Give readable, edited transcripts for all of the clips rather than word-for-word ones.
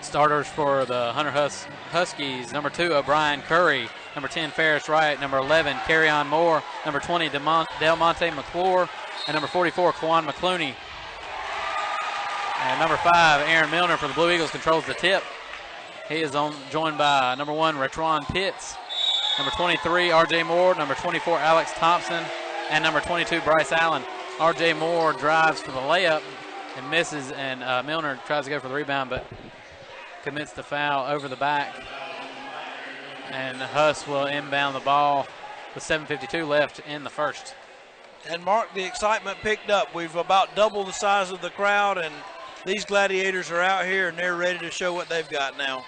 Starters for the Hunter Huskies, number 2, O'Brien Curry, number 10, Ferris Wright, number 11, Carryon Moore, number 20, Del Monte McClure, and number 44, Quan McClooney. And number 5, Aaron Milner for the Blue Eagles controls the tip. He is joined by number 1, Retron Pitts, number 23, R.J. Moore, number 24, Alex Thompson, and number 22, Bryce Allen. R.J. Moore drives for the layup and misses, and Milner tries to go for the rebound, but commits the foul over the back. And Huss will inbound the ball with 7:52 left in the first. And Mark, the excitement picked up. We've about doubled the size of the crowd, and these Gladiators are out here, and they're ready to show what they've got now.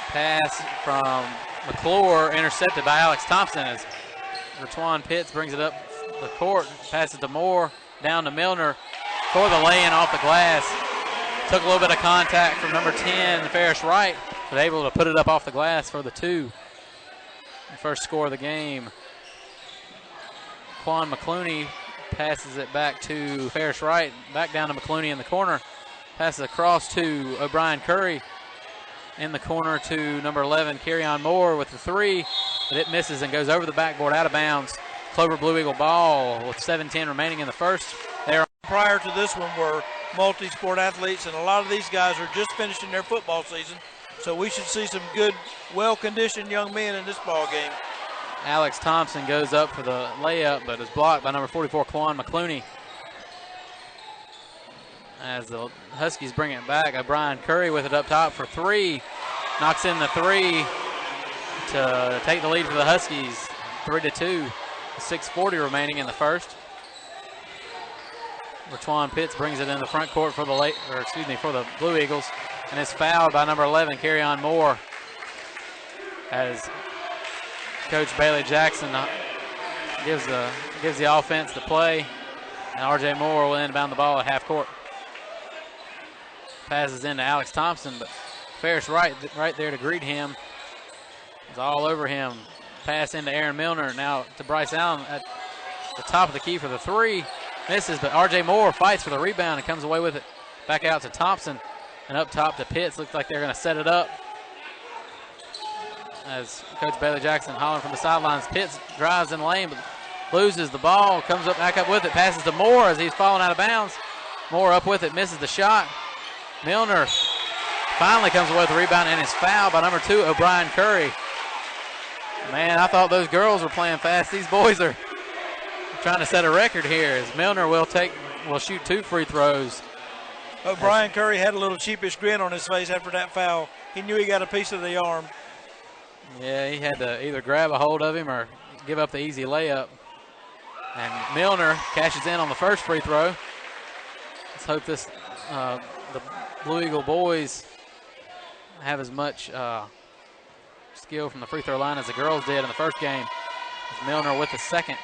Pass from McClure, intercepted by Alex Thompson as Retwan Pitts brings it up the court, passes to Moore, down to Milner for the lay-in off the glass. Took a little bit of contact from number 10, Ferris Wright, but able to put it up off the glass for the 2. The first score of the game. Quan McClooney passes it back to Ferris Wright, back down to McClooney in the corner. Passes across to O'Brien Curry in the corner to number 11, Carryon Moore with the 3, but it misses and goes over the backboard out of bounds. Clover Blue Eagle ball with 7:10 remaining in the first. There. Prior to this one were multi-sport athletes, and a lot of these guys are just finishing their football season, so we should see some good, well-conditioned young men in this ball game. Alex Thompson goes up for the layup, but is blocked by number 44, Quan McClooney. As the Huskies bring it back, O'Brien Curry with it up top for 3. Knocks in the 3 to take the lead for the Huskies, 3-2. 6:40 remaining in the first. Retwan Pitts brings it in the front court for the for the Blue Eagles, and is fouled by number 11, Carryon Moore. As Coach Bailey Jackson gives the offense the play, and R.J. Moore will inbound the ball at half court. Passes into Alex Thompson, but Ferris right there to greet him. Is all over him. Pass into Aaron Milner, now to Bryce Allen at the top of the key for the 3. Misses, but R.J. Moore fights for the rebound and comes away with it. Back out to Thompson, and up top to Pitts. Looks like they're going to set it up. As Coach Bailey Jackson hollering from the sidelines. Pitts drives in the lane, but loses the ball, comes up back up with it, passes to Moore as he's falling out of bounds. Moore up with it, misses the shot. Milner finally comes away with the rebound and is fouled by number 2, O'Brien Curry. Man, I thought those girls were playing fast. These boys are trying to set a record here as Milner will shoot 2 free throws. O'Brien Curry had a little sheepish grin on his face after that foul. He knew he got a piece of the arm. Yeah, he had to either grab a hold of him or give up the easy layup. And Milner cashes in on the first free throw. Let's hope the Blue Eagle boys have as much skill from the free throw line as the girls did in the first game. As Milner with the second.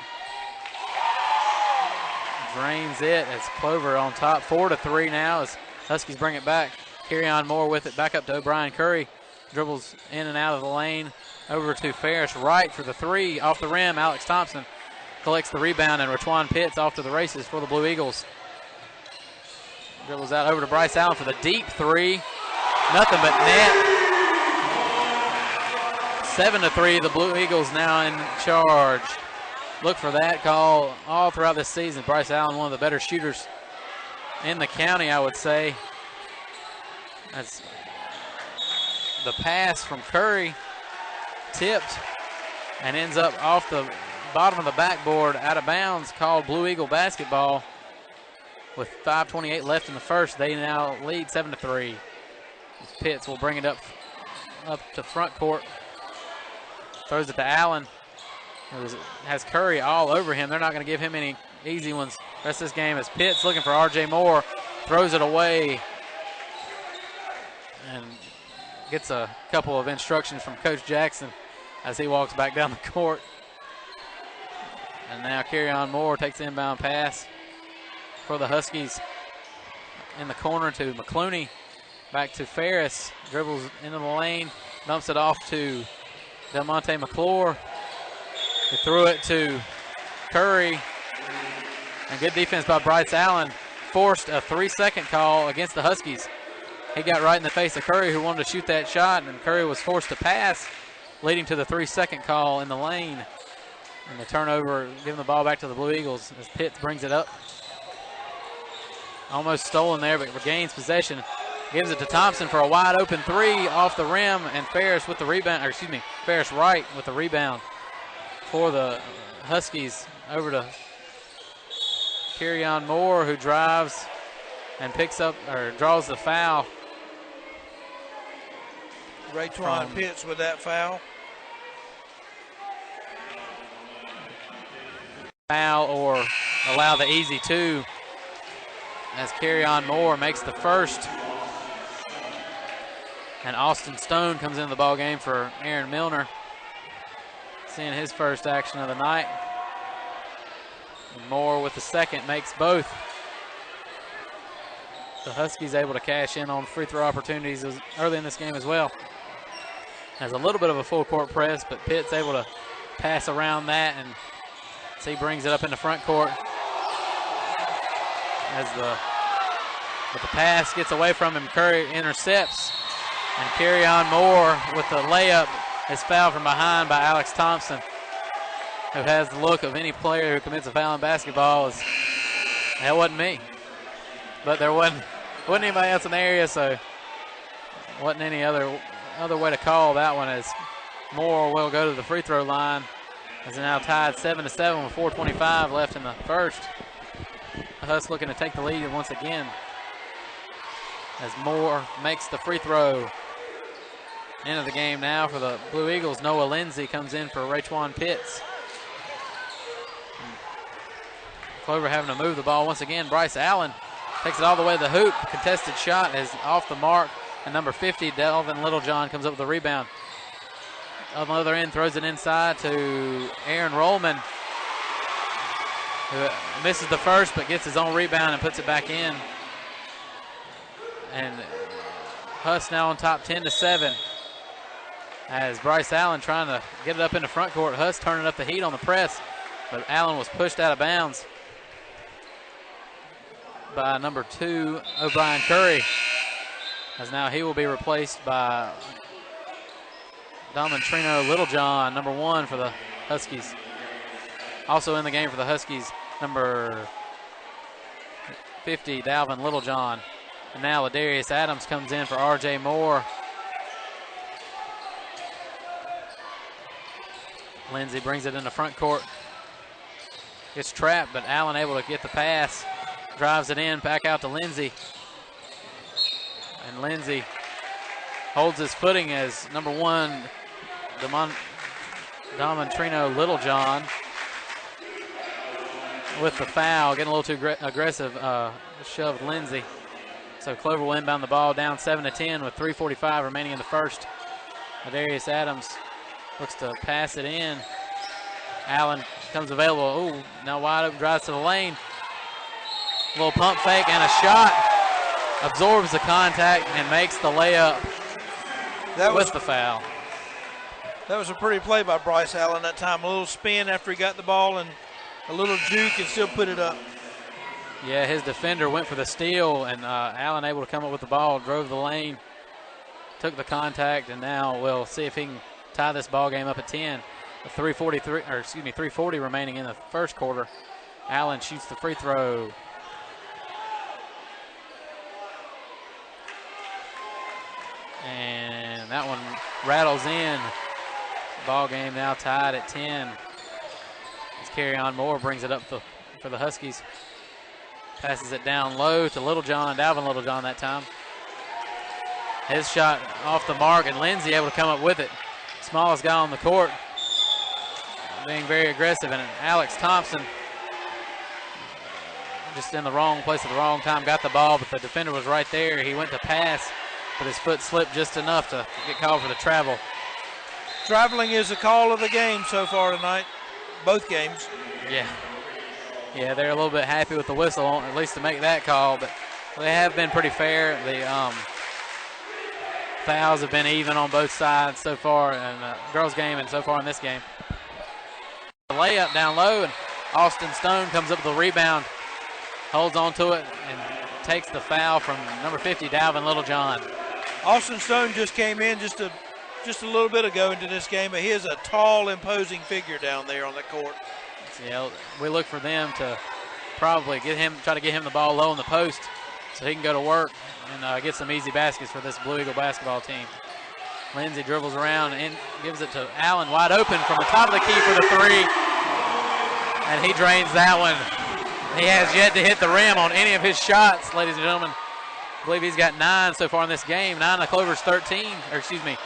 Drains it as Clover on top. 4-3 now as Huskies bring it back. Carryon Moore with it back up to O'Brien Curry. Dribbles in and out of the lane. Over to Ferris Wright for the 3. Off the rim, Alex Thompson collects the rebound, and Retwan Pitts off to the races for the Blue Eagles. Dribbles out over to Bryce Allen for the deep 3. Nothing but net. 7-3, the Blue Eagles now in charge. Look for that call all throughout this season. Bryce Allen, one of the better shooters in the county, I would say. That's the pass from Curry, tipped, and ends up off the bottom of the backboard, out of bounds, called Blue Eagle basketball. With 5:28 left in the first, they now lead 7-3. Pitts will bring it up to front court. Throws it to Allen. Has Curry all over him. They're not going to give him any easy ones. Rest of this game is Pitts looking for R.J. Moore. Throws it away. And gets a couple of instructions from Coach Jackson as he walks back down the court. And now Carryon Moore takes the inbound pass for the Huskies in the corner to McClooney. Back to Ferris. Dribbles into the lane. Dumps it off to Del Monte McClure. He threw it to Curry. And good defense by Bryce Allen. Forced a 3-second call against the Huskies. he got right in the face of Curry, who wanted to shoot that shot, and Curry was forced to pass, leading to the 3-second call in the lane. And the turnover, giving the ball back to the Blue Eagles as Pitts brings it up. Almost stolen there, but regains possession. Gives it to Thompson for a wide open three off the rim, and Ferris with the rebound, or excuse me, Ferris Wright with the rebound for the Huskies. Over to Kerryon Moore, who drives and picks up, or draws the foul. Raytwan Pitts with that foul. Foul or allow the easy two as Kerryon Moore makes the first. And Austin Stone comes into the ball game for Aaron Milner, seeing his first action of the night. And Moore with the second makes both. The Huskies able to cash in on free throw opportunities early in this game as well. Has a little bit of a full court press, but Pitt's able to pass around that, and he brings it up in the front court. But the pass gets away from him, Curry intercepts. And Kerryon Moore with the layup is fouled from behind by Alex Thompson, who has the look of any player who commits a foul in basketball. That wasn't me. But there wasn't anybody else in the area, so wasn't any other way to call that one, as Moore will go to the free throw line. As they're now tied 7-7 with 4:25 left in the first. The Huss looking to take the lead once again, as Moore makes the free throw. End of the game now for the Blue Eagles. Noah Lindsay comes in for Raytwan Pitts. Clover having to move the ball once again. Bryce Allen takes it all the way to the hoop. Contested shot is off the mark. And number 50, Delvin Littlejohn, comes up with the rebound. On the other end, throws it inside to Aaron Rollman, who misses the first but gets his own rebound and puts it back in. And Huss now on top 10-7. As Bryce Allen trying to get it up in the front court. Huss turning up the heat on the press, but Allen was pushed out of bounds by number 2, O'Brien Curry, as now he will be replaced by Domontrino Littlejohn, number 1 for the Huskies. Also in the game for the Huskies, number 50, Dalvin Littlejohn. And now Ladarius Adams comes in for R.J. Moore. Lindsay brings it in the front court. Gets trapped, but Allen able to get the pass. Drives it in, back out to Lindsay. And Lindsay holds his footing as number 1, Domontrino Littlejohn, with the foul. Getting a little too aggressive, shoved Lindsay. So Clover will inbound the ball down 7-10 with 3:45 remaining in the first. Ladarius Adams looks to pass it in. Allen comes available. Ooh, now wide open, drives to the lane. A little pump fake and a shot. Absorbs the contact and makes the layup with the foul. That was a pretty play by Bryce Allen that time. A little spin after he got the ball and a little juke and still put it up. Yeah, his defender went for the steal, and Allen able to come up with the ball, drove the lane, took the contact, and now we'll see if he can tie this ball game up at 10. 3:40 remaining in the first quarter. Allen shoots the free throw. And that one rattles in. Ball game now tied at 10. As Kerryon Moore brings it up for the Huskies. Passes it down low to Littlejohn, Dalvin Littlejohn that time. His shot off the mark, and Lindsay able to come up with it. Smallest guy on the court, being very aggressive, and Alex Thompson just in the wrong place at the wrong time, got the ball, but the defender was right there. He went to pass, but his foot slipped just enough to get called for the travel. Traveling is the call of the game so far tonight, both games. Yeah, they're a little bit happy with the whistle, at least to make that call, but they have been pretty fair. The fouls have been even on both sides so far in the girls' game and so far in this game. The layup down low, and Austin Stone comes up with a rebound, holds on to it, and takes the foul from number 50, Dalvin Littlejohn. Austin Stone just came in just a little bit ago into this game, but he is a tall, imposing figure down there on the court. Yeah, we look for them to probably try to get him the ball low in the post so he can go to work and get some easy baskets for this Blue Eagle basketball team. Lindsey dribbles around and gives it to Allen, wide open from the top of the key for the three. And he drains that one. He has yet to hit the rim on any of his shots, ladies and gentlemen. I believe he's got 9 so far in this game. 9 to Clover's 13, or excuse me.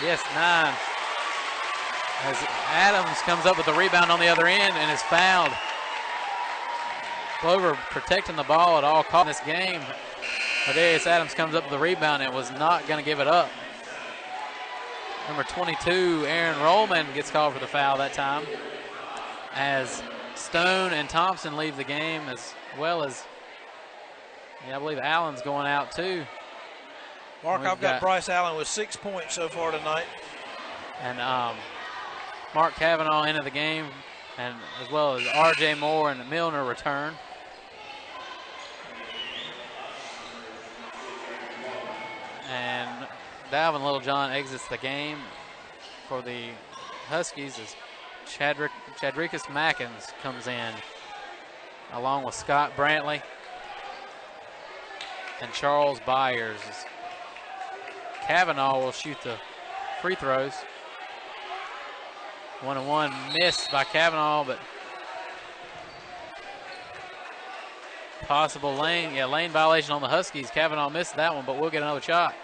Yes, 9. As Adams comes up with the rebound on the other end and is fouled. Clover protecting the ball at all costs in this game. Ladarius Adams comes up with the rebound and was not going to give it up. Number 22, Aaron Rollman, gets called for the foul that time, as Stone and Thompson leave the game, as well as, I believe Allen's going out too. Mark, I've got Bryce Allen with 6 points so far tonight. And Mark Cavanaugh into the game, and as well as R.J. Moore and Milner return. And Dalvin Littlejohn exits the game for the Huskies as Chadricus Mackins comes in, along with Scott Brantley and Charles Byers. Cavanaugh will shoot the free throws. 1-1 missed by Cavanaugh, but possible lane violation on the Huskies. Cavanaugh missed that one, but we'll get another shot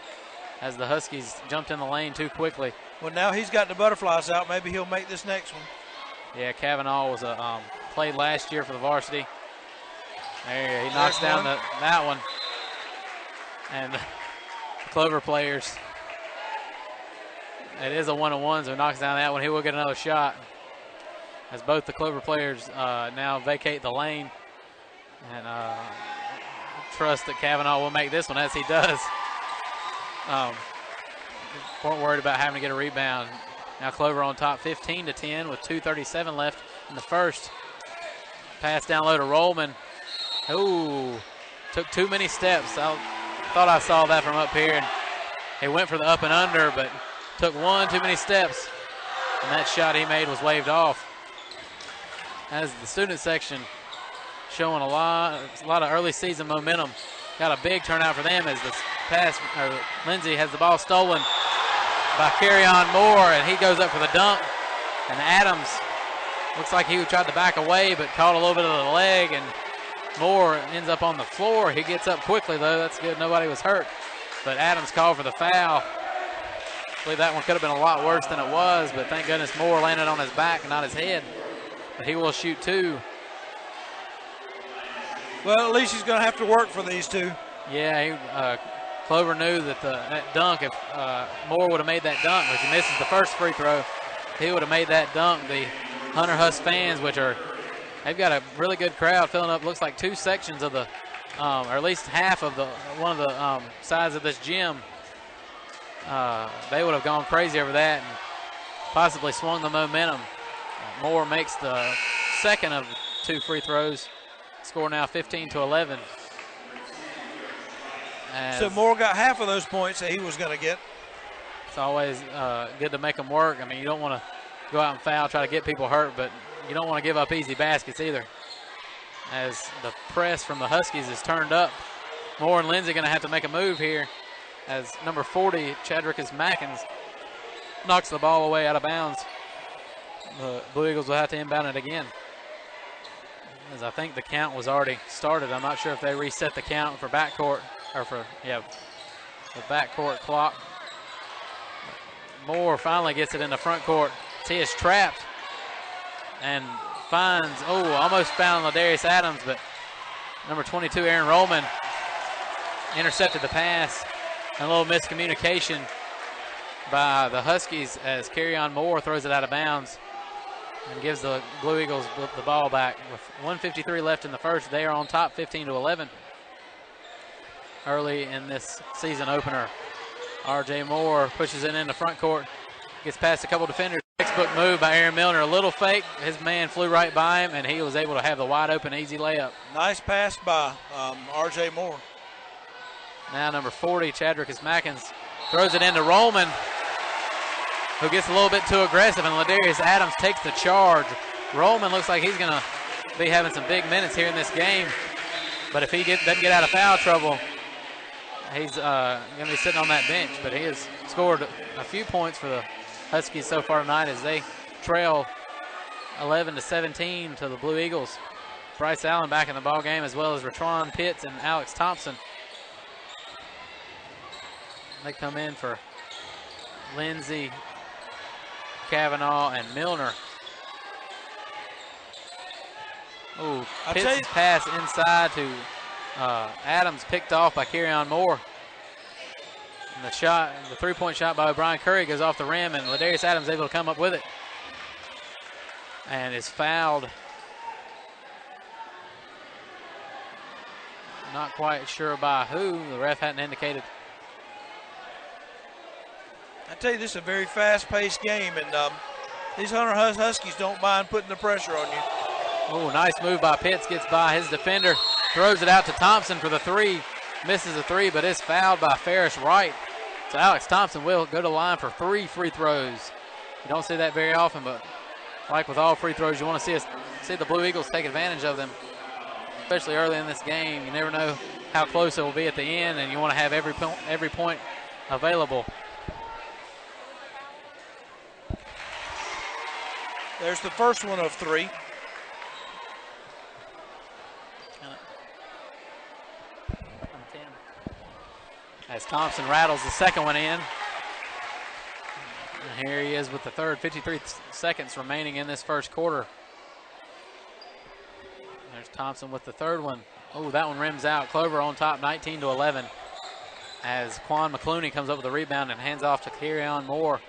as the Huskies jumped in the lane too quickly. Well, now he's got the butterflies out. Maybe he'll make this next one. Yeah, Cavanaugh was played last year for the varsity. There he knocks down that one. And the Clover players, it is a 1-on-1, so he knocks down that one. He will get another shot as both the Clover players now vacate the lane. And trust that Cavanaugh will make this one, as he does. Weren't worried about having to get a rebound. Now Clover on top 15-10 with 2:37 left in the first. Pass down low to Rollman. Ooh, took too many steps. I thought I saw that from up here. And he went for the up and under, but took one too many steps. And that shot he made was waved off. As the student section showing a lot of early season momentum. Got a big turnout for them as this pass, Lindsey has the ball stolen by Kerryon Moore, and he goes up for the dunk. And Adams looks like he tried to back away, but caught a little bit of the leg, and Moore ends up on the floor. He gets up quickly, though. That's good. Nobody was hurt. But Adams called for the foul. I believe that one could have been a lot worse than it was, but thank goodness Moore landed on his back and not his head. But he will shoot 2. Well, at least he's going to have to work for these two. Yeah, Clover knew that that dunk, if Moore would have made that dunk, which he misses the first free throw, he would have made that dunk. The Hunter Huss fans, they've got a really good crowd filling up, looks like 2 sections of the, or at least half of one of the sides of this gym. They would have gone crazy over that and possibly swung the momentum. Moore makes the second of 2 free throws. Score now 15-11. So Moore got half of those points that he was going to get. It's always good to make them work. I mean, you don't want to go out and foul, try to get people hurt, but you don't want to give up easy baskets either. As the press from the Huskies is turned up, Moore and Lindsey going to have to make a move here as number 40, Chadricus Mackins, knocks the ball away out of bounds. The Blue Eagles will have to inbound it again, as I think the count was already started. I'm not sure if they reset the count for backcourt, or for, the backcourt clock. Moore finally gets it in the front court. He is trapped and finds, almost found Ladarius Adams, but number 22, Aaron Rollman, intercepted the pass. And a little miscommunication by the Huskies as Kerryon Moore throws it out of bounds and gives the Blue Eagles the ball back. With 1:53 left in the first, they are on top 15-11 early in this season opener. R.J. Moore pushes it in the front court, gets past a couple defenders. Textbook move by Aaron Milner. A little fake. His man flew right by him, and he was able to have the wide open, easy layup. Nice pass by R.J. Moore. Now number 40, Chadricus Mackins, throws it into Rollman, who gets a little bit too aggressive, and Ladarius Adams takes the charge. Rollman looks like he's going to be having some big minutes here in this game, but if he doesn't get out of foul trouble, he's going to be sitting on that bench. But he has scored a few points for the Huskies so far tonight as they trail 11-17 to the Blue Eagles. Bryce Allen back in the ball game, as well as Ratron Pitts and Alex Thompson. They come in for Lindsey, Kavanaugh, and Milner. Ooh, Pitts' pass inside to Adams, picked off by Kerryon Moore. And the three-point shot by O'Brien Curry goes off the rim, and Ladarius Adams able to come up with it. And is fouled. Not quite sure by who. The ref hadn't indicated. I tell you, this is a very fast-paced game, and these Hunter Huskies don't mind putting the pressure on you. Oh, nice move by Pitts. Gets by his defender. Throws it out to Thompson for the three. Misses the three, but is fouled by Ferris Wright. So Alex Thompson will go to the line for 3 free throws. You don't see that very often, but like with all free throws, you want to see the Blue Eagles take advantage of them, especially early in this game. You never know how close it will be at the end, and you want to have every point available. There's the first one of 3. As Thompson rattles the second one in. And here he is with the third, 53 seconds remaining in this first quarter. There's Thompson with the third one. Oh, that one rims out. Clover on top, 19-11. As Quan McClooney comes up with a rebound and hands off to Kerryon Moore.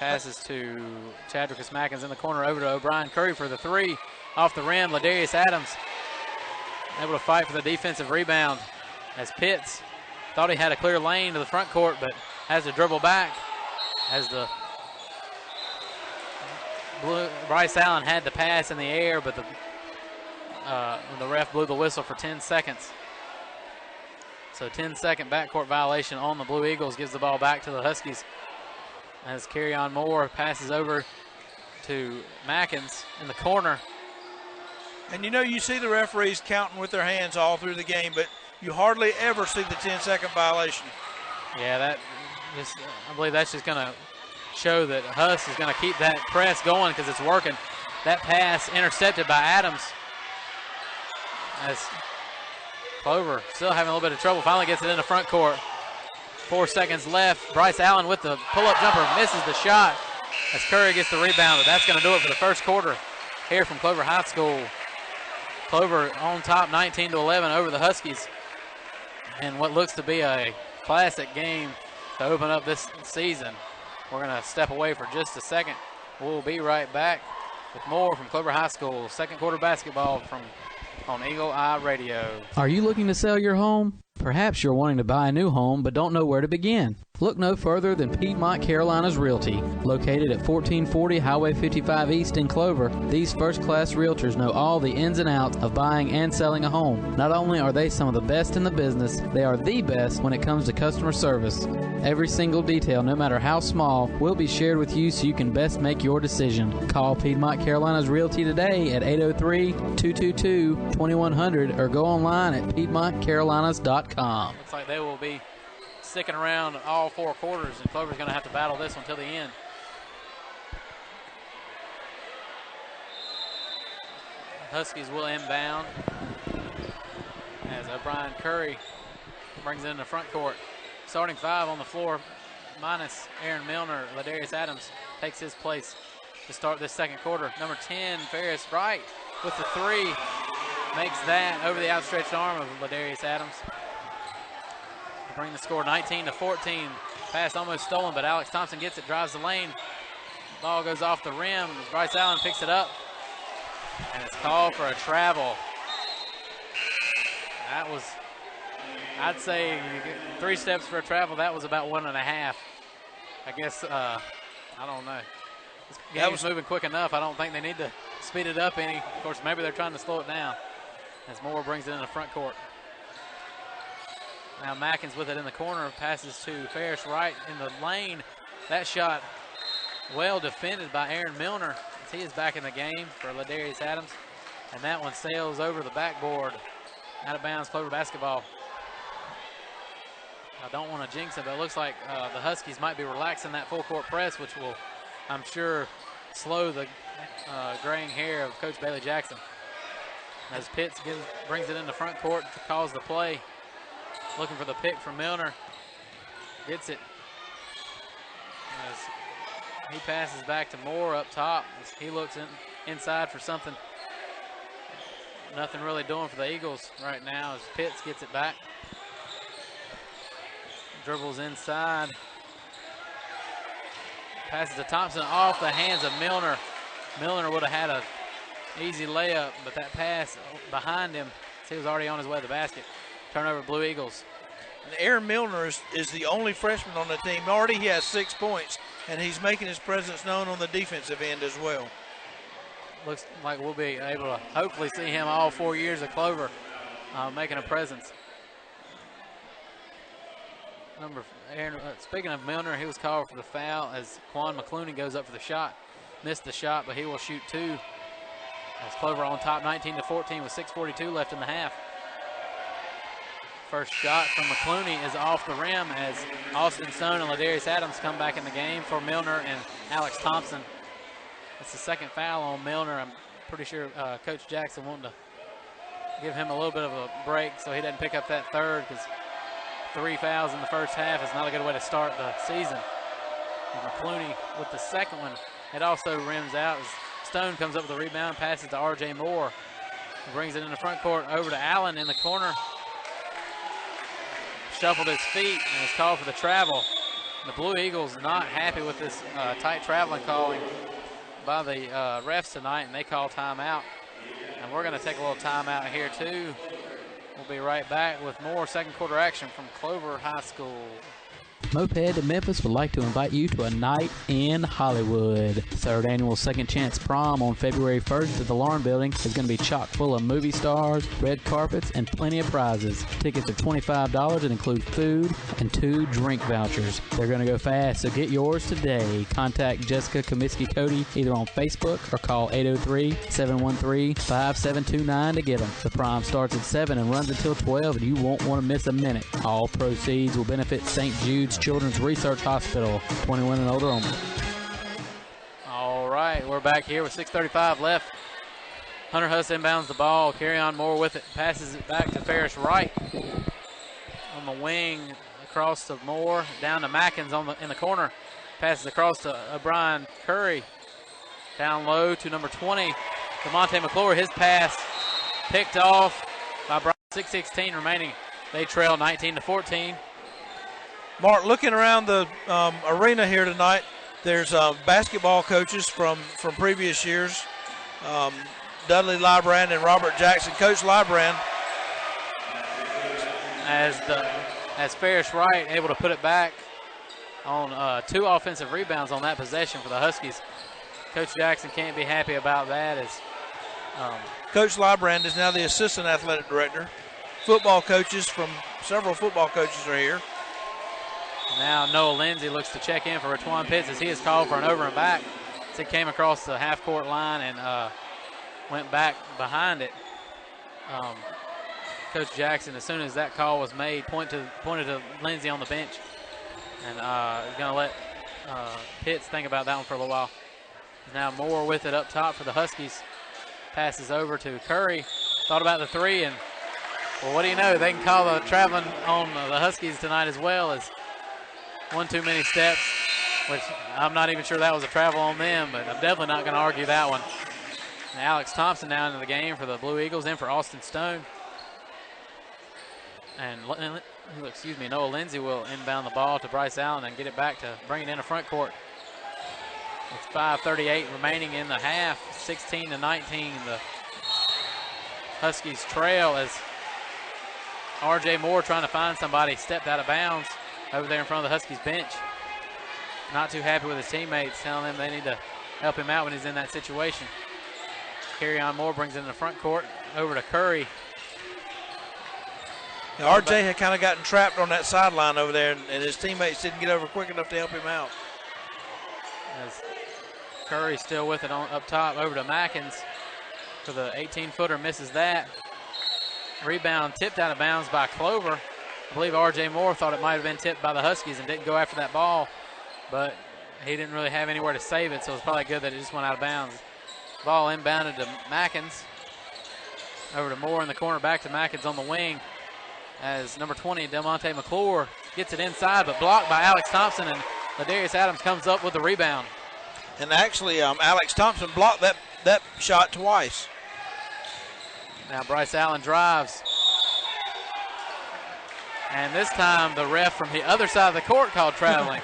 Passes to Chadricus Mackins in the corner, over to O'Brien Curry for the three. Off the rim, Ladarius Adams able to fight for the defensive rebound as Pitts thought he had a clear lane to the front court, but has to dribble back as Bryce Allen had the pass in the air, but the ref blew the whistle for 10 seconds. So 10-second backcourt violation on the Blue Eagles, gives the ball back to the Huskies as Kerryon Moore passes over to Mackins in the corner. And you know, you see the referees counting with their hands all through the game, but you hardly ever see the 10-second violation. Yeah, I believe that's just going to show that Huss is going to keep that press going because it's working. That pass intercepted by Adams as Clover still having a little bit of trouble. Finally gets it in the front court. 4 seconds left. Bryce Allen with the pull-up jumper misses the shot as Curry gets the rebound. But that's going to do it for the first quarter here from Clover High School. Clover on top, 19-11 over the Huskies. And what looks to be a classic game to open up this season. We're going to step away for just a second. We'll be right back with more from Clover High School. Second quarter basketball on Eagle Eye Radio. Are you looking to sell your home? Perhaps you're wanting to buy a new home but don't know where to begin. Look no further than Piedmont Carolinas Realty. Located at 1440 Highway 55 East in Clover, these first-class realtors know all the ins and outs of buying and selling a home. Not only are they some of the best in the business, they are the best when it comes to customer service. Every single detail, no matter how small, will be shared with you so you can best make your decision. Call Piedmont Carolinas Realty today at 803-222-2100 or go online at PiedmontCarolinas.com. Looks like they will be sticking around all 4 quarters, and Clover's going to have to battle this one till the end. Huskies will inbound as O'Brien Curry brings it in the front court. Starting 5 on the floor, minus Aaron Milner. Ladarius Adams takes his place to start this second quarter. Number 10, Ferris Wright with the three. Makes that over the outstretched arm of Ladarius Adams. Bring the score 19-14. Pass almost stolen, but Alex Thompson gets it, drives the lane. Ball goes off the rim. Bryce Allen picks it up, and it's called for a travel. That was, I'd say, 3 steps for a travel. That was about 1.5. I guess I don't know. This game's moving quick enough. I don't think they need to speed it up any. Of course, maybe they're trying to slow it down as Moore brings it in the front court. Now Mackins with it in the corner, passes to Ferris Wright in the lane. That shot well defended by Aaron Milner as he is back in the game for Ladarius Adams. And that one sails over the backboard. Out of bounds, Clover basketball. I don't want to jinx it, but it looks like the Huskies might be relaxing that full court press, which will, I'm sure, slow the graying hair of Coach Bailey Jackson. As Pitts brings it in the front court to cause the play. Looking for the pick from Milner. Gets it. As he passes back to Moore up top. As he looks inside for something. Nothing really doing for the Eagles right now as Pitts gets it back. Dribbles inside. Passes to Thompson off the hands of Milner. Milner would have had an easy layup, but that pass behind him, he was already on his way to the basket. Turnover, Blue Eagles. And Aaron Milner is the only freshman on the team. Already he has 6 points, and he's making his presence known on the defensive end as well. Looks like we'll be able to hopefully see him all 4 years of Clover making a presence. Speaking of Milner, he was called for the foul as Quan McClooney goes up for the shot. Missed the shot, but he will shoot 2. As Clover on top 19-14 with 6:42 left in the half. First shot from McClooney is off the rim as Austin Stone and Ladarius Adams come back in the game for Milner and Alex Thompson. It's the second foul on Milner. I'm pretty sure Coach Jackson wanted to give him a little bit of a break so he doesn't pick up that third, because 3 fouls in the first half is not a good way to start the season. And McClooney with the second one. It also rims out as Stone comes up with a rebound, passes to R.J. Moore. He brings it in the front court over to Allen in the corner. Shuffled his feet and was called for the travel. The Blue Eagles not happy with this tight traveling calling by the refs tonight, and they call timeout. And we're going to take a little timeout here too. We'll be right back with more second quarter action from Clover High School. Moped of Memphis would like to invite you to a night in Hollywood. Third annual Second Chance Prom on February 1st at the Lauren Building is going to be chock full of movie stars, red carpets, and plenty of prizes. Tickets are $25 and include food and 2 drink vouchers. They're going to go fast, so get yours today. Contact Jessica Comiskey-Cody either on Facebook or call 803-713-5729 to get them. The prom starts at 7 and runs until 12, and you won't want to miss a minute. All proceeds will benefit St. Jude's Children's Research Hospital, 21 and older only. All right, we're back here with 6:35 left. Hunter Huss inbounds the ball. Carry on Moore with it. Passes it back to Ferris Wright on the wing, across to Moore, down to Mackins in the corner. Passes across to O'Brien Curry. Down low to number 20, DeMonte McClure. His pass picked off by Brian. 6:16 remaining. They trail 19-14. Mark, looking around the arena here tonight, there's basketball coaches from previous years, Dudley Librand and Robert Jackson. Coach Librand. As Ferris Wright able to put it back on 2 offensive rebounds on that possession for the Huskies. Coach Jackson can't be happy about that. As Coach Librand is now the assistant athletic director. Football coaches from several football coaches are here. Now Noah Lindsay looks to check in for Ratwan Pitts as he is called for an over and back. As he came across the half-court line and went back behind it. Coach Jackson, as soon as that call was made, pointed to Lindsay on the bench. And going to let Pitts think about that one for a little while. Now Moore with it up top for the Huskies. Passes over to Curry. Thought about the 3, and well, what do you know? They can call the traveling on the Huskies tonight as well, as 1 too many steps, which I'm not even sure that was a travel on them, but I'm definitely not going to argue that one. And Alex Thompson now into the game for the Blue Eagles, in for Austin Stone. And Noah Lindsay will inbound the ball to Bryce Allen and get it back to bring it in the front court. It's 5:38 remaining in the half, 16-19. The Huskies trail as R.J. Moore, trying to find somebody, stepped out of bounds over there in front of the Huskies bench. not too happy with his teammates, telling them they need to help him out when he's in that situation. Kerryon Moore brings it in the front court, over to Curry. Now, RJ had kind of gotten trapped on that sideline over there, and his teammates didn't get over quick enough to help him out. As Curry still with it up top, over to Mackins for the 18-footer, misses that. Rebound tipped out of bounds by Clover. I believe RJ Moore thought it might have been tipped by the Huskies and didn't go after that ball, but he didn't really have anywhere to save it, so it's probably good that it just went out of bounds. Ball inbounded to Mackins. Over to Moore in the corner, back to Mackins on the wing as number 20, Delmonte McClure, gets it inside, but blocked by Alex Thompson, and Ladarius Adams comes up with the rebound. And actually, Alex Thompson blocked that shot twice. Now Bryce Allen drives. And this time the ref from the other side of the court called traveling.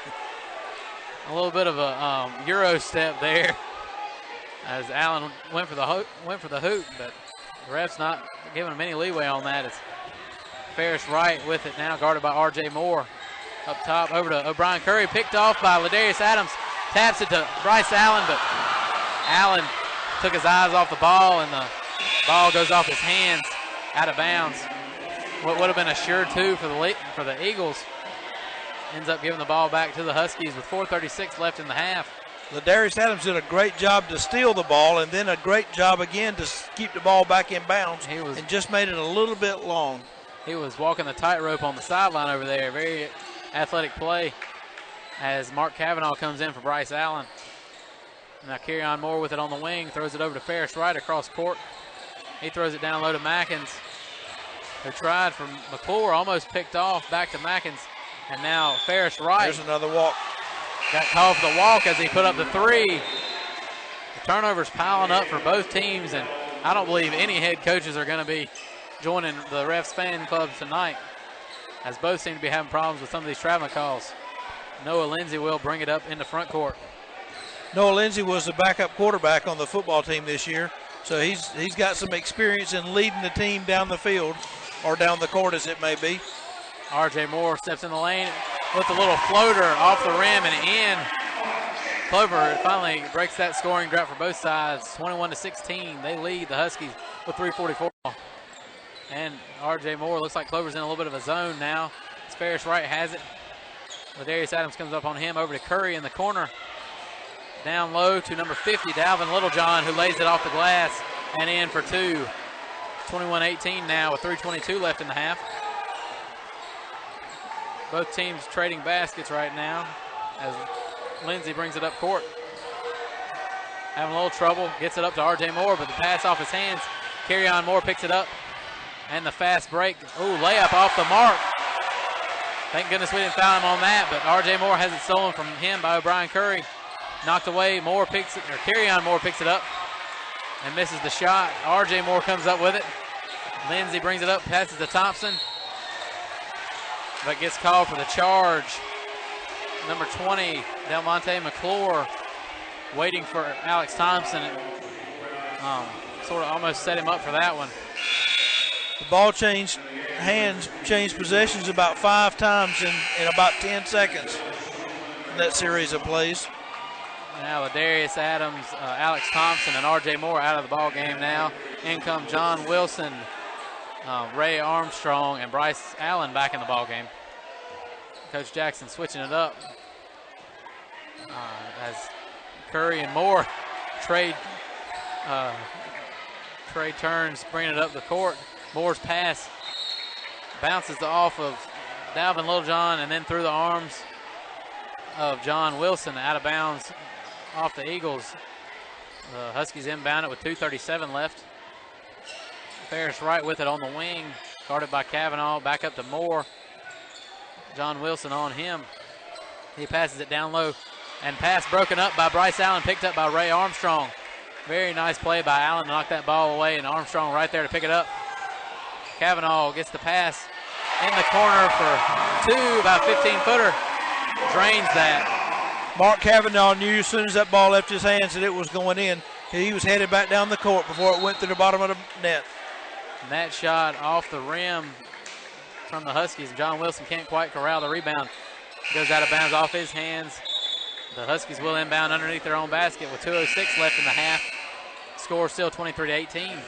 A little bit of a Euro step there as Allen went for the hoop, but the ref's not giving him any leeway on that. It's Ferris Wright with it now, guarded by RJ Moore. Up top, over to O'Brien Curry, picked off by Ladarius Adams. Taps it to Bryce Allen, but Allen took his eyes off the ball, and the ball goes off his hands, out of bounds. What would have been a sure two for the Eagles ends up giving the ball back to the Huskies with 4:36 left in the half. Ladarius Adams did a great job to steal the ball, and then a great job again to keep the ball back in bounds, and just made it a little bit long. He was walking the tightrope on the sideline over there. Very athletic play as Mark Cavanaugh comes in for Bryce Allen. Now Kerryon Moore with it on the wing, throws it over to Ferris Wright across court. He throws it down low to Mackins, who tried from McClure, almost picked off, back to Mackins, and now Ferris Wright. There's another walk. Got called for the walk as he put up the three. The turnovers piling up for both teams, and I don't believe any head coaches are going to be joining the refs fan club tonight, as both seem to be having problems with some of these traveling calls. Noah Lindsay will bring it up into front court. Noah Lindsay was the backup quarterback on the football team this year, so he's got some experience in leading the team down the field, or down the court as it may be. RJ Moore steps in the lane with a little floater off the rim and in. Clover finally breaks that scoring drought for both sides, 21-16. They lead the Huskies with 3:44. And RJ Moore looks like Clover's in a little bit of a zone now. As Ferris Wright has it. Ladarius Adams comes up on him, over to Curry in the corner. Down low to number 50, Dalvin Littlejohn, who lays it off the glass and in for two. 21-18 now with 3:22 left in the half. Both teams trading baskets right now as Lindsay brings it up court. Having a little trouble, gets it up to RJ Moore, but the pass off his hands. Kerryon Moore picks it up, and the fast break. Ooh, layup off the mark. Thank goodness we didn't foul him on that, but RJ Moore has it stolen from him by O'Brien Curry. Knocked away, Moore picks it, or Kerryon Moore picks it up and misses the shot. RJ Moore comes up with it. Lindsay brings it up, passes to Thompson, but gets called for the charge. Number 20, Delmonte McClure, waiting for Alex Thompson. Sort of almost set him up for that one. The ball changed hands, changed possessions about 5 times in about 10 seconds in that series of plays. Now Ladarius Adams, Alex Thompson, and RJ Moore out of the ball game now. In come John Wilson, Ray Armstrong, and Bryce Allen back in the ball game. Coach Jackson switching it up as Curry and Moore trade turns, bringing it up the court. Moore's pass bounces off of Dalvin Littlejohn and then through the arms of John Wilson, out of bounds off the Eagles. The Huskies inbound it with 2:37 left. Ferris Wright with it on the wing, guarded by Cavanaugh, back up to Moore. John Wilson on him. He passes it down low, and pass broken up by Bryce Allen, picked up by Ray Armstrong. Very nice play by Allen to knock that ball away, and Armstrong right there to pick it up. Cavanaugh gets the pass in the corner for two, about 15-footer. Drains that. Mark Cavanaugh knew as soon as that ball left his hands that it was going in. He was headed back down the court before it went through the bottom of the net. And that shot off the rim from the Huskies. John Wilson can't quite corral the rebound. Goes out of bounds off his hands. The Huskies will inbound underneath their own basket with 2:06 left in the half. Score still 23-18.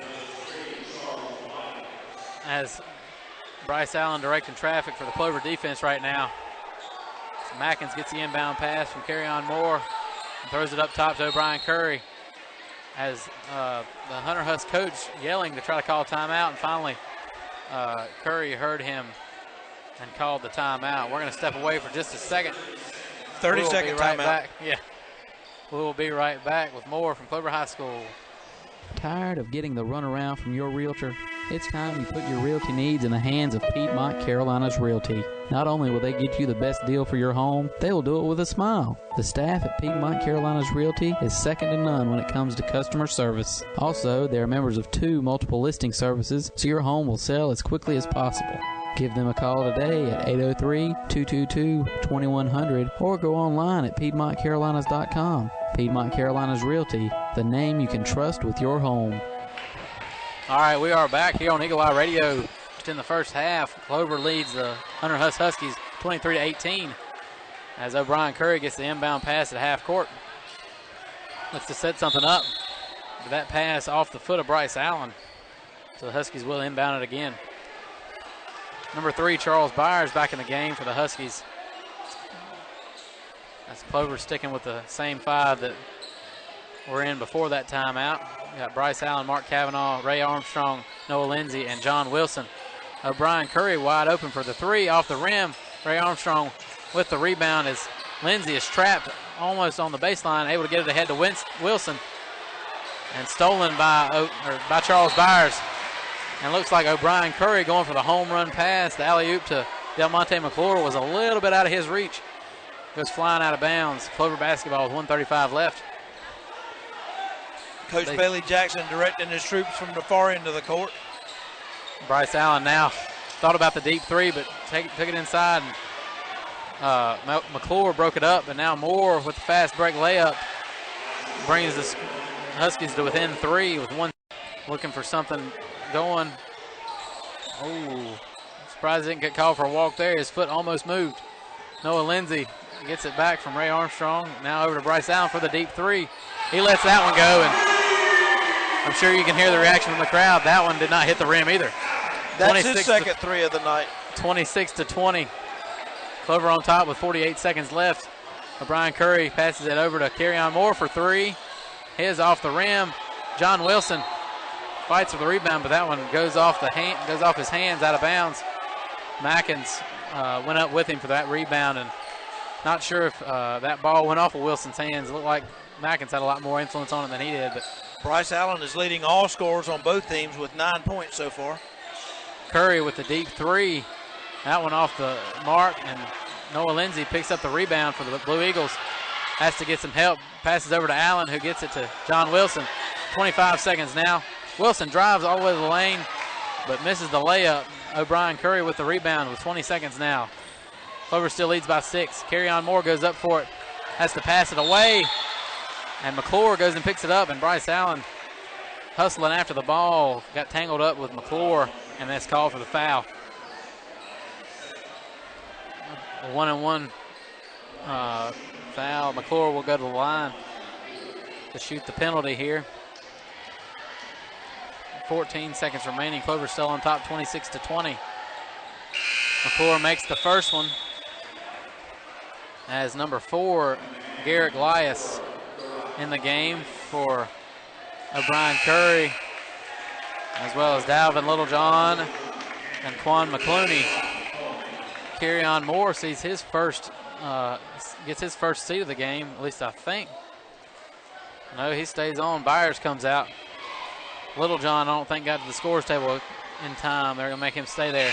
As Bryce Allen directing traffic for the Clover defense right now. So Mackins gets the inbound pass from Carryon Moore and throws it up top to O'Brien Curry. As the Hunter Huss coach yelling to try to call timeout, and finally Curry heard him and called the timeout. We're going to step away for just a second. 30-second timeout. Back. Yeah. We'll be right back with more from Clover High School. Tired of getting the runaround from your realtor? It's time you put your realty needs in the hands of Piedmont Carolinas Realty. Not only will they get you the best deal for your home, they will do it with a smile. The staff at Piedmont Carolinas Realty is second to none when it comes to customer service. Also, they are members of 2 multiple listing services, so your home will sell as quickly as possible. Give them a call today at 803-222-2100 or go online at PiedmontCarolinas.com. Piedmont Carolinas Realty, the name you can trust with your home. All right, we are back here on Eagle Eye Radio. Just in the first half, Clover leads the Hunter Huss Huskies 23-18 as O'Brien Curry gets the inbound pass at half court. Looks to set something up. But that pass off the foot of Bryce Allen. So the Huskies will inbound it again. Number 3, Charles Byers, back in the game for the Huskies. That's Clover sticking with the same 5 that were in before that timeout. We got Bryce Allen, Mark Cavanaugh, Ray Armstrong, Noah Lindsay, and John Wilson. O'Brien Curry wide open for the 3 off the rim. Ray Armstrong with the rebound as Lindsay is trapped almost on the baseline, able to get it ahead to Wilson. And stolen by Charles Byers. And looks like O'Brien Curry going for the home run pass. The alley-oop to Del Monte McClure was a little bit out of his reach. Goes flying out of bounds. Clover basketball with 1:35 left. Coach Bailey Jackson directing his troops from the far end of the court. Bryce Allen now thought about the deep 3, but took it inside. And, McClure broke it up, but now Moore with the fast break layup brings the Huskies to within 3 with 1. Looking for something going. Oh, surprised he didn't get called for a walk there. His foot almost moved. Noah Lindsay gets it back from Ray Armstrong. Now over to Bryce Allen for the deep 3. He lets that one go, and I'm sure you can hear the reaction from the crowd. That one did not hit the rim either. That's his second 3 of the night. 26-20. Clover on top with 48 seconds left. O'Brien Curry passes it over to Carryon Moore for 3. His off the rim. John Wilson fights for the rebound, but that one goes off his hands, out of bounds. Mackins went up with him for that rebound, and not sure if that ball went off of Wilson's hands. It looked like Mackins had a lot more influence on it than he did. But Bryce Allen is leading all scorers on both teams with 9 points so far. Curry with the deep 3. That one off the mark, and Noah Lindsay picks up the rebound for the Blue Eagles. Has to get some help. Passes over to Allen, who gets it to John Wilson. 25 seconds now. Wilson drives all the way to the lane, but misses the layup. O'Brien Curry with the rebound with 20 seconds now. Clover still leads by 6. Carryon Moore goes up for it. Has to pass it away. And McClure goes and picks it up, and Bryce Allen hustling after the ball. Got tangled up with McClure, and that's called for the foul. A 1-on-1 foul. McClure will go to the line to shoot the penalty here. 14 seconds remaining. Clover still on top, 26-20. McClure makes the first one as number 4, Garrett Glyas, in the game for O'Brien Curry, as well as Dalvin Littlejohn and Quan McClooney. Carryon Moore sees his first, gets his first seat of the game, at least I think. No, he stays on. Byers comes out. Littlejohn, I don't think, got to the scores table in time. They're going to make him stay there.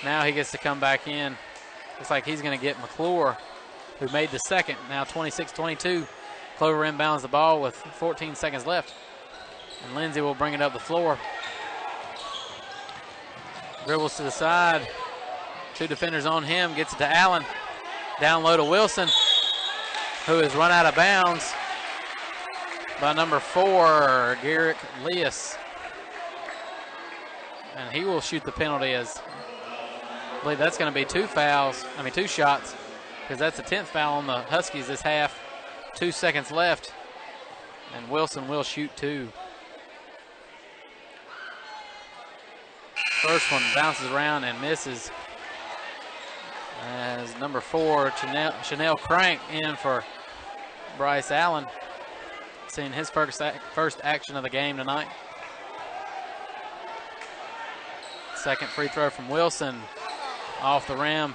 Now he gets to come back in. Looks like he's going to get McClure, who made the second. Now 26-22. Clover inbounds the ball with 14 seconds left. And Lindsay will bring it up the floor. Dribbles to the side. 2 defenders on him. Gets it to Allen. Down low to Wilson, who has run out of bounds by number 4, Garrett Glyas. And he will shoot the penalty, as I believe that's going to be 2 shots. because that's the 10th foul on the Huskies this half. 2 seconds left, and Wilson will shoot 2. First one bounces around and misses. As number 4, Chanel Crank, in for Bryce Allen. Seeing his first action of the game tonight. Second free throw from Wilson, off the rim.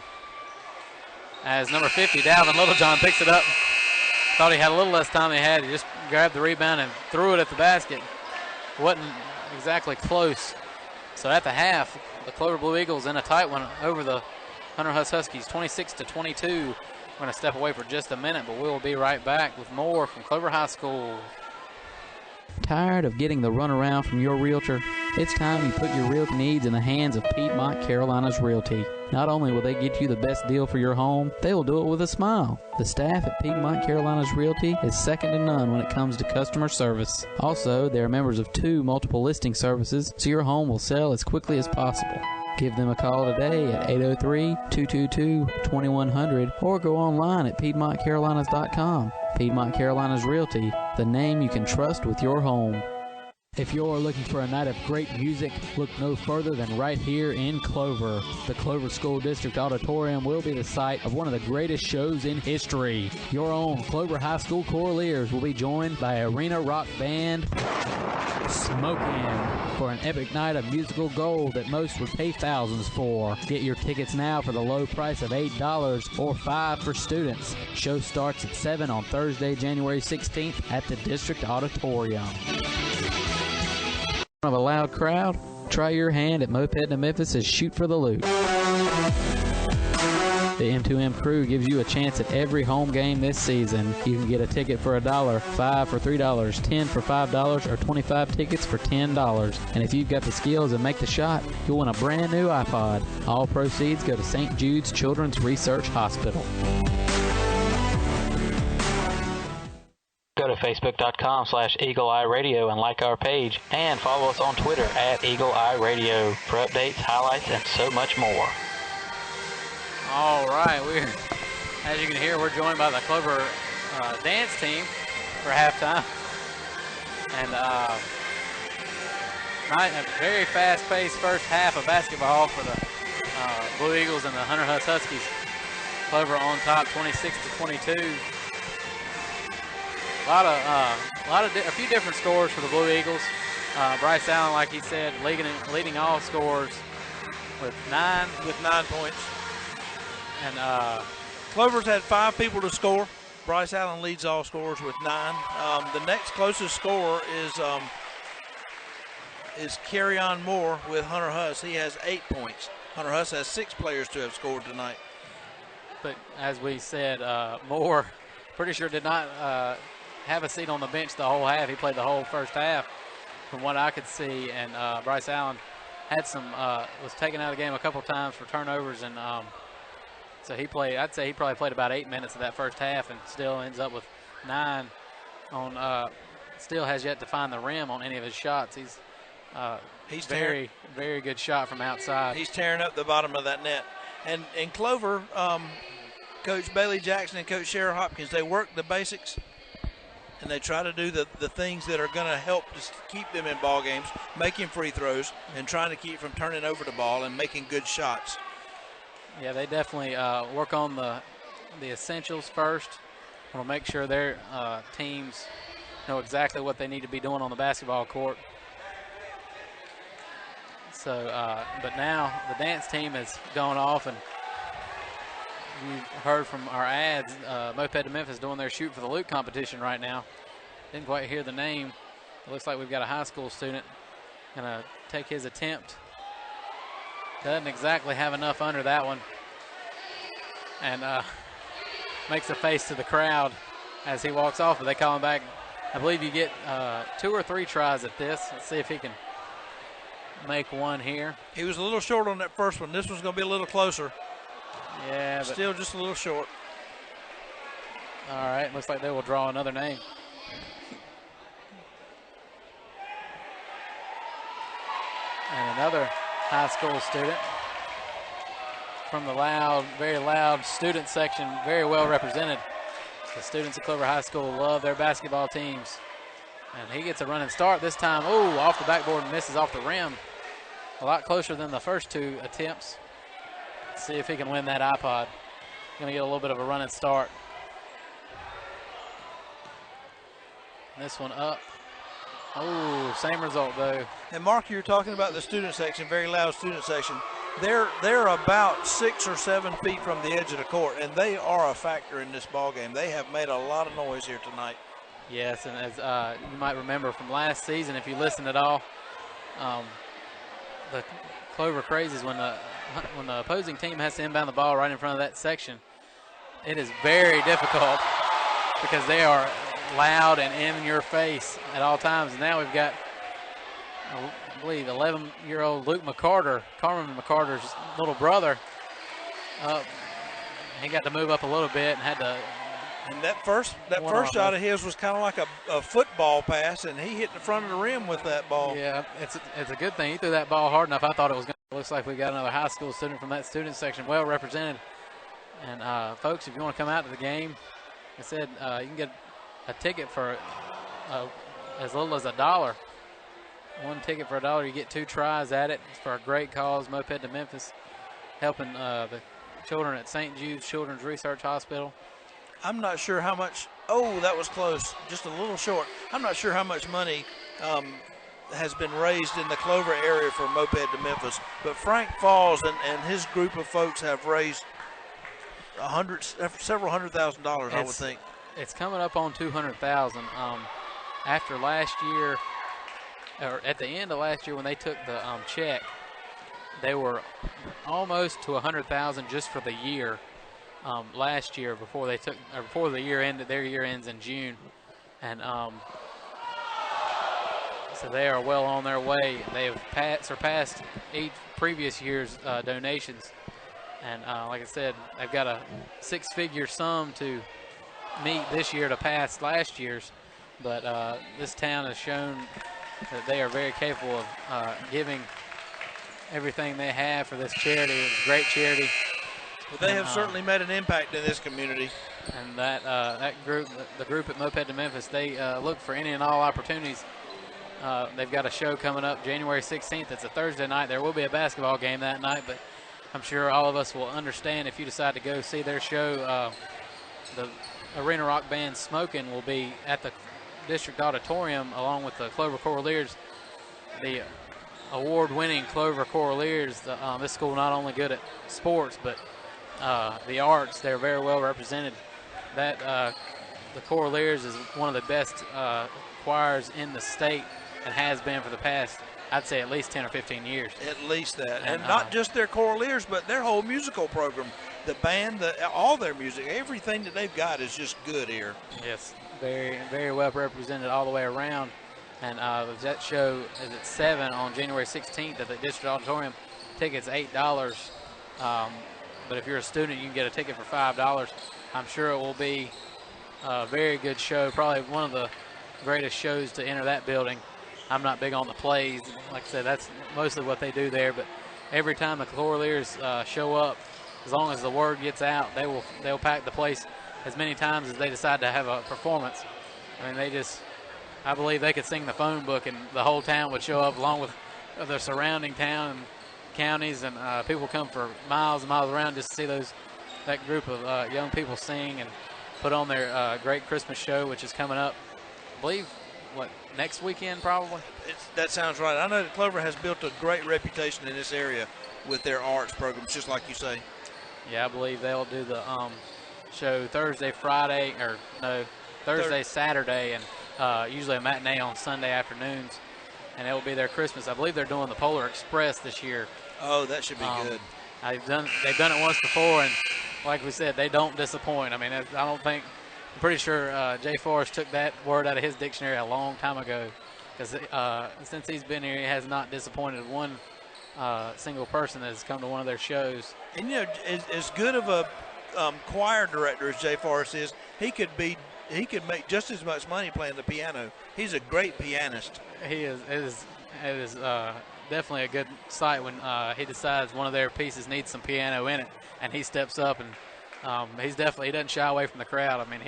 As number 50, Dalvin Littlejohn, picks it up. Thought he had a little less time than he had. He just grabbed the rebound and threw it at the basket. Wasn't exactly close. So at the half, the Clover Blue Eagles in a tight one over the Hunter Huss Huskies, 26-22. We're going to step away for just a minute, but we'll be right back with more from Clover High School. Tired of getting the runaround from your realtor? It's time you put your realty needs in the hands of Piedmont Carolinas Realty. Not only will they get you the best deal for your home, they will do it with a smile. The staff at Piedmont Carolinas Realty is second to none when it comes to customer service. Also, they are members of 2 multiple listing services, so your home will sell as quickly as possible. Give them a call today at 803-222-2100 or go online at PiedmontCarolinas.com. Piedmont Carolinas Realty, the name you can trust with your home. If you're looking for a night of great music, look no further than right here in Clover. The Clover School District Auditorium will be the site of one of the greatest shows in history. Your own Clover High School Choraleers will be joined by arena rock band Smokin' for an epic night of musical gold that most would pay thousands for. Get your tickets now for the low price of $8 or $5 for students. Show starts at 7 on Thursday, January 16th at the District Auditorium. Of a loud crowd, try your hand at Moped to Memphis' Shoot for the Loot. The M2M crew gives you a chance at every home game this season. You can get a ticket for $1, 5 for $3, 10 for $5, or 25 tickets for $10. And if you've got the skills and make the shot, you'll win a brand new iPod. All proceeds go to St. Jude's Children's Research Hospital. Go to Facebook.com/Eagle Eye Radio and like our page, and follow us on Twitter at Eagle Eye Radio for updates, highlights, and so much more. All right, as you can hear, we're joined by the Clover dance team for halftime. And a very fast-paced first half of basketball for the Blue Eagles and the Hunter Huss Huskies. Clover on top, 26-22. A few different scores for the Blue Eagles. Bryce Allen, like he said, leading all scores with 9 points. And Clover's had 5 people to score. Bryce Allen leads all scores with 9. The next closest scorer is Carryon Moore with Hunter Huss. He has 8 points. Hunter Huss has 6 players to have scored tonight. But as we said, Moore pretty sure did not have a seat on the bench the whole half. He played the whole first half from what I could see. And Bryce Allen had was taken out of the game a couple times for turnovers. And so I'd say he probably played about 8 minutes of that first half and still ends up with 9 on, still has yet to find the rim on any of his shots. He's very good shot from outside. He's tearing up the bottom of that net. And in Clover, Coach Bailey Jackson and Coach Shara Hopkins, they work the basics, and they try to do the things that are going to help to keep them in ball games, making free throws and trying to keep from turning over the ball and making good shots. Yeah, they definitely work on the essentials first. Want to make sure their teams know exactly what they need to be doing on the basketball court. So, but now the dance team has gone off, and you heard from our ads, Moped to Memphis doing their Shoot for the Loot competition right now. Didn't quite hear the name. It looks like we've got a high school student going to take his attempt. Doesn't exactly have enough under that one. And makes a face to the crowd as he walks off, but they call him back. I believe you get 2 or 3 tries at this. Let's see if he can make one here. He was a little short on that first one. This one's going to be a little closer. Yeah, but still just a little short. All right, looks like they will draw another name. And another high school student. from the very loud student section, very well represented. The students at Clover High School love their basketball teams. And he gets a running start this time. Oh, off the backboard and misses off the rim. A lot closer than the first two attempts. Let's see if he can win that iPod. Going to get a little bit of a running start. This one up. Oh, same result though. And Mark, you're talking about the student section, very loud student section. They're about 6 or 7 feet from the edge of the court, and they are a factor in this ball game. They have made a lot of noise here tonight. Yes, and as you might remember from last season, if you listened at all, the Clover Crazies, when the opposing team has to inbound the ball right in front of that section, it is very difficult because they are loud and in your face at all times. And now we've got, I believe, 11-year-old Luke McCarter, Carmen McCarter's little brother. He got to move up a little bit and had to. And that first shot of his was kind of like a football pass, and he hit the front of the rim with that ball. Yeah, it's a good thing he threw that ball hard enough. I thought it was going to. Looks like we got another high school student from that student section, well represented. And folks, if you want to come out to the game, I said you can get a ticket for as little as $1. One ticket for $1, you get 2 tries at it. It's for a great cause, Moped to Memphis, helping the children at St. Jude's Children's Research Hospital. I'm not sure how much. Oh, that was close, just a little short. I'm not sure how much money has been raised in the Clover area for Moped to Memphis, but Frank Falls and his group of folks have raised several $100,000, I would think. It's coming up on $200,000. After last year, or at the end of last year when they took the check, they were almost to $100,000 just for the year. Last year before the year ended, their year ends in June, and so they are well on their way. They have surpassed each previous year's donations, and like I said, they've got a 6-figure sum to meet this year to pass last year's. But this town has shown that they are very capable of giving everything they have for this charity. It's a great charity. Well, they have certainly made an impact in this community. And that group, the group at Moped to Memphis, they look for any and all opportunities. They've got a show coming up January 16th. It's a Thursday night. There will be a basketball game that night, but I'm sure all of us will understand if you decide to go see their show. The Arena Rock Band Smokin' will be at the District Auditorium along with the Clover Coraliers. The award-winning Clover Coraliers. This school not only good at sports, but the arts. They're very well represented. The Coraliers is one of the best choirs in the state and has been for the past, I'd say, at least 10 or 15 years. At least that. And not just their Coraliers, but their whole musical program. The band, all their music, everything that they've got is just good here. Yes, very, very well represented all the way around. And that show is at 7 on January 16th at the District Auditorium. Tickets $8. But if you're a student, you can get a ticket for $5. I'm sure it will be a very good show, probably one of the greatest shows to enter that building. I'm not big on the plays. Like I said, that's mostly what they do there. But every time the Coraliers show up, as long as the word gets out, they'll pack the place as many times as they decide to have a performance. I mean, I believe they could sing the phone book and the whole town would show up along with the surrounding town and counties, and people come for miles and miles around just to see that group of young people sing and put on their great Christmas show, which is coming up, I believe, next weekend probably? That sounds right. I know that Clover has built a great reputation in this area with their arts programs, just like you say. Yeah, I believe they'll do the show Thursday, Saturday, and usually a matinee on Sunday afternoons. And it will be their Christmas. I believe they're doing the Polar Express this year. Oh, that should be good. They've done it once before, and like we said, they don't disappoint. I mean, I'm pretty sure Jay Forrest took that word out of his dictionary a long time ago, because since he's been here, he has not disappointed one single person that has come to one of their shows. And as good of a choir director as Jay Forrest is, he could make just as much money playing the piano. He's a great pianist. He is. It is definitely a good sight when he decides one of their pieces needs some piano in it, and he steps up, and he doesn't shy away from the crowd. I mean,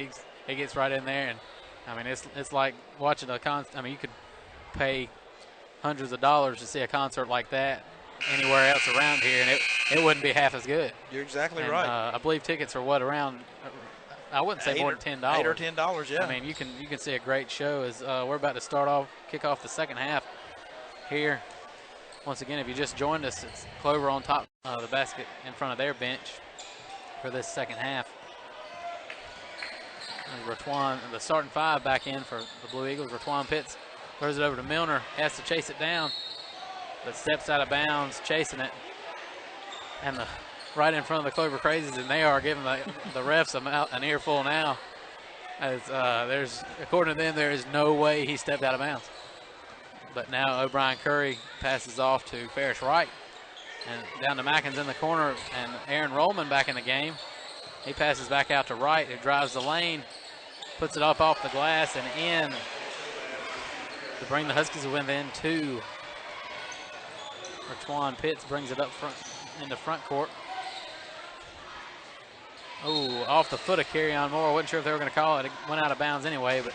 he gets right in there, and I mean it's like watching a concert. I mean, you could pay hundreds of dollars to see a concert like that anywhere else around here, and it wouldn't be half as good. You're exactly and, right. I believe tickets are around. I wouldn't say more than $10. $8 or $10, yeah. I mean, you can see a great show as we're about to kick off the second half here. Once again, if you just joined us, it's Clover on top of the basket in front of their bench for this second half. And Ratwan, the starting five back in for the Blue Eagles. Ratwan Pitts throws it over to Milner, has to chase it down, but steps out of bounds, chasing it. And right in front of the Clover Crazies, and they are giving the refs an earful now. As according to them, there is no way he stepped out of bounds. But now O'Brien Curry passes off to Ferris Wright, and down to Mackins in the corner, and Aaron Rollman back in the game. He passes back out to Wright, who drives the lane, puts it up off the glass and in to bring the Huskies within two. Ratwan Pitts brings it up front into front court. Oh, off the foot of Kerryon Moore. Wasn't sure if they were going to call it. It went out of bounds anyway, but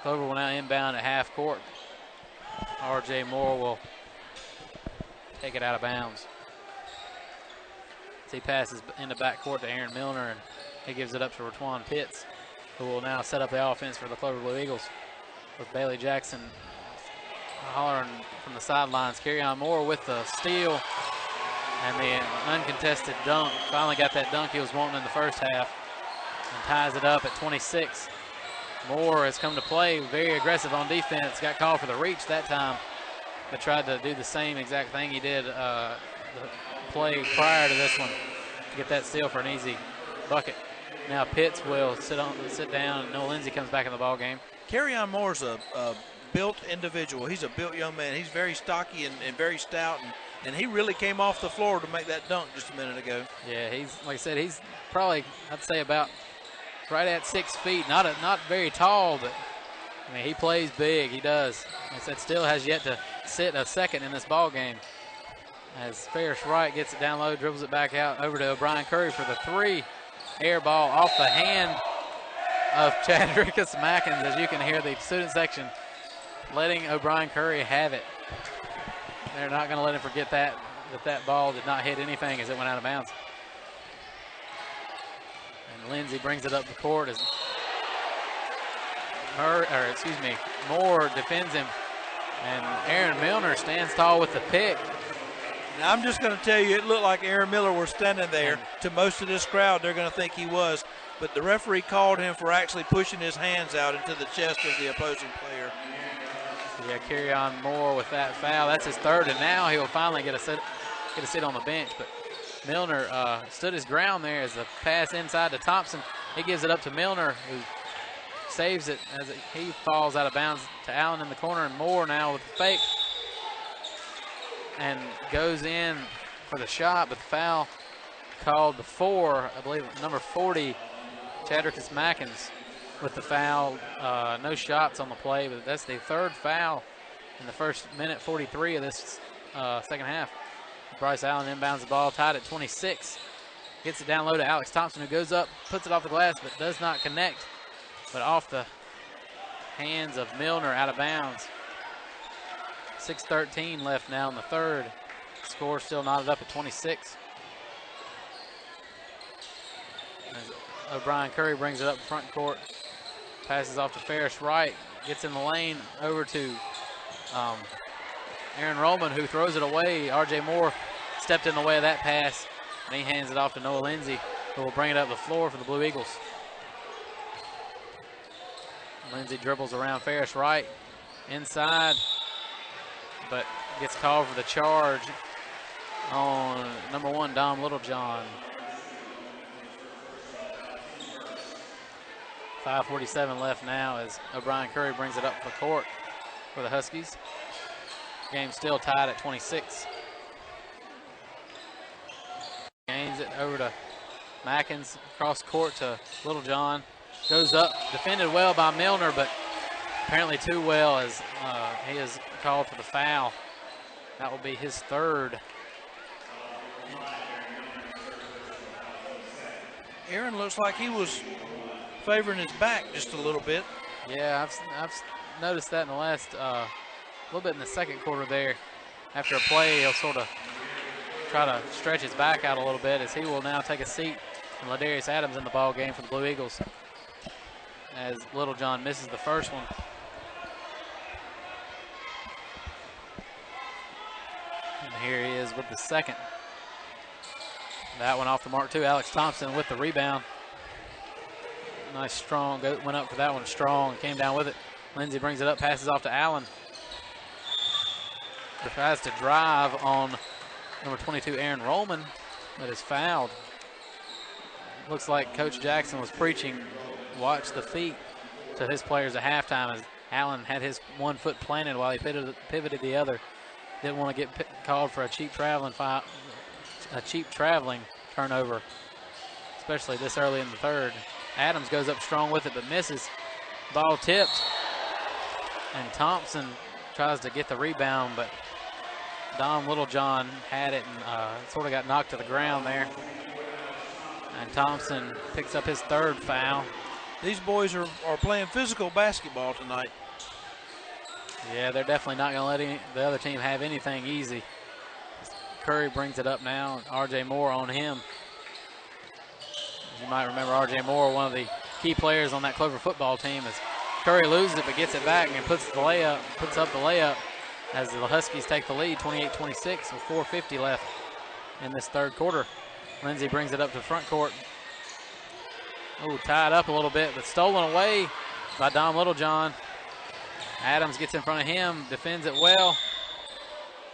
Clover will now inbound at half court. R.J. Moore will take it out of bounds. As he passes into back court to Aaron Milner, and he gives it up to Ratwan Pitts, who will now set up the offense for the Clover Blue Eagles with Bailey Jackson hollering from the sidelines. Kerryon Moore with the steal and the uncontested dunk. Finally got that dunk he was wanting in the first half and ties it up at 26. Moore has come to play, very aggressive on defense. Got called for the reach that time, but tried to do the same exact thing he did the play prior to this one to get that steal for an easy bucket. Now Pitts will sit down, and Noah Lindsay comes back in the ball game. Kerryon Moore's a built individual. He's a built young man. He's very stocky and very stout, and he really came off the floor to make that dunk just a minute ago. Yeah, he's, like I said, he's probably, I'd say, about right at 6 feet. Not very tall, but I mean, he plays big. He does. Like I said, still has yet to sit a second in this ball game. As Ferris Wright gets it down low, dribbles it back out over to O'Brien Curry for the three. Air ball off the hand of Chadrickus Mackins, as you can hear the student section letting O'Brien Curry have it. They're not going to let him forget that ball did not hit anything as it went out of bounds. And Lindsay brings it up the court as Moore defends him, and Aaron Milner stands tall with the pick. Now, I'm just going to tell you, it looked like Aaron Miller was standing there. To most of this crowd, they're going to think he was. But the referee called him for actually pushing his hands out into the chest of the opposing player. Yeah, Kerryon Moore with that foul. That's his third, and now he will finally get a sit on the bench. But Milner stood his ground there as the pass inside to Thompson. He gives it up to Milner, who saves it as he falls out of bounds to Allen in the corner, and Moore now with the fake. And goes in for the shot, but the foul called before, I believe, number 40, Chadrickus Mackins with the foul. No shots on the play, but that's the third foul in the first minute 43 of this second half. Bryce Allen inbounds the ball, tied at 26. Gets it down low to Alex Thompson, who goes up, puts it off the glass, but does not connect. But off the hands of Milner, out of bounds. 6:13 left now in the third. Score still knotted up at 26. As O'Brien Curry brings it up front court. Passes off to Ferris Wright. Gets in the lane over to Aaron Rollman, who throws it away. R.J. Moore stepped in the way of that pass, and he hands it off to Noah Lindsay, who will bring it up the floor for the Blue Eagles. Lindsay dribbles around Ferris Wright inside, but gets called for the charge on number 1, Dom Littlejohn. 5:47 left now as O'Brien Curry brings it up the court for the Huskies. Game still tied at 26. Gains it over to Mackins, cross court to Littlejohn. Goes up, defended well by Milner, but apparently too well, as he is called for the foul. That will be his third. Aaron looks like he was favoring his back just a little bit. Yeah, I've noticed that in the last little bit in the second quarter there. After a play, he'll sort of try to stretch his back out a little bit, as he will now take a seat. And Ladarius Adams in the ball game for the Blue Eagles, as Littlejohn misses the first one. And here he is with the second. That one off the mark too. Alex Thompson with the rebound. Nice strong, went up for that one strong, came down with it. Lindsey brings it up, passes off to Allen. Tries to drive on number 22, Aaron Rollman, but is fouled. Looks like Coach Jackson was preaching, watch the feet, to his players at halftime, as Allen had his 1 foot planted while he pivoted the other. Didn't want to get called for a cheap traveling turnover, especially this early in the third. Adams goes up strong with it, but misses. Ball tipped, and Thompson tries to get the rebound, but Dom Littlejohn had it and sort of got knocked to the ground there. And Thompson picks up his third foul. These boys are playing physical basketball tonight. Yeah, they're definitely not going to let the other team have anything easy. Curry brings it up now. R.J. Moore on him. You might remember R.J. Moore, one of the key players on that Clover football team, as Curry loses it but gets it back and puts up the layup as the Huskies take the lead, 28-26 with 4:50 left in this third quarter. Lindsey brings it up to front court. Oh, tied up a little bit, but stolen away by Dom Littlejohn. Adams gets in front of him, defends it well,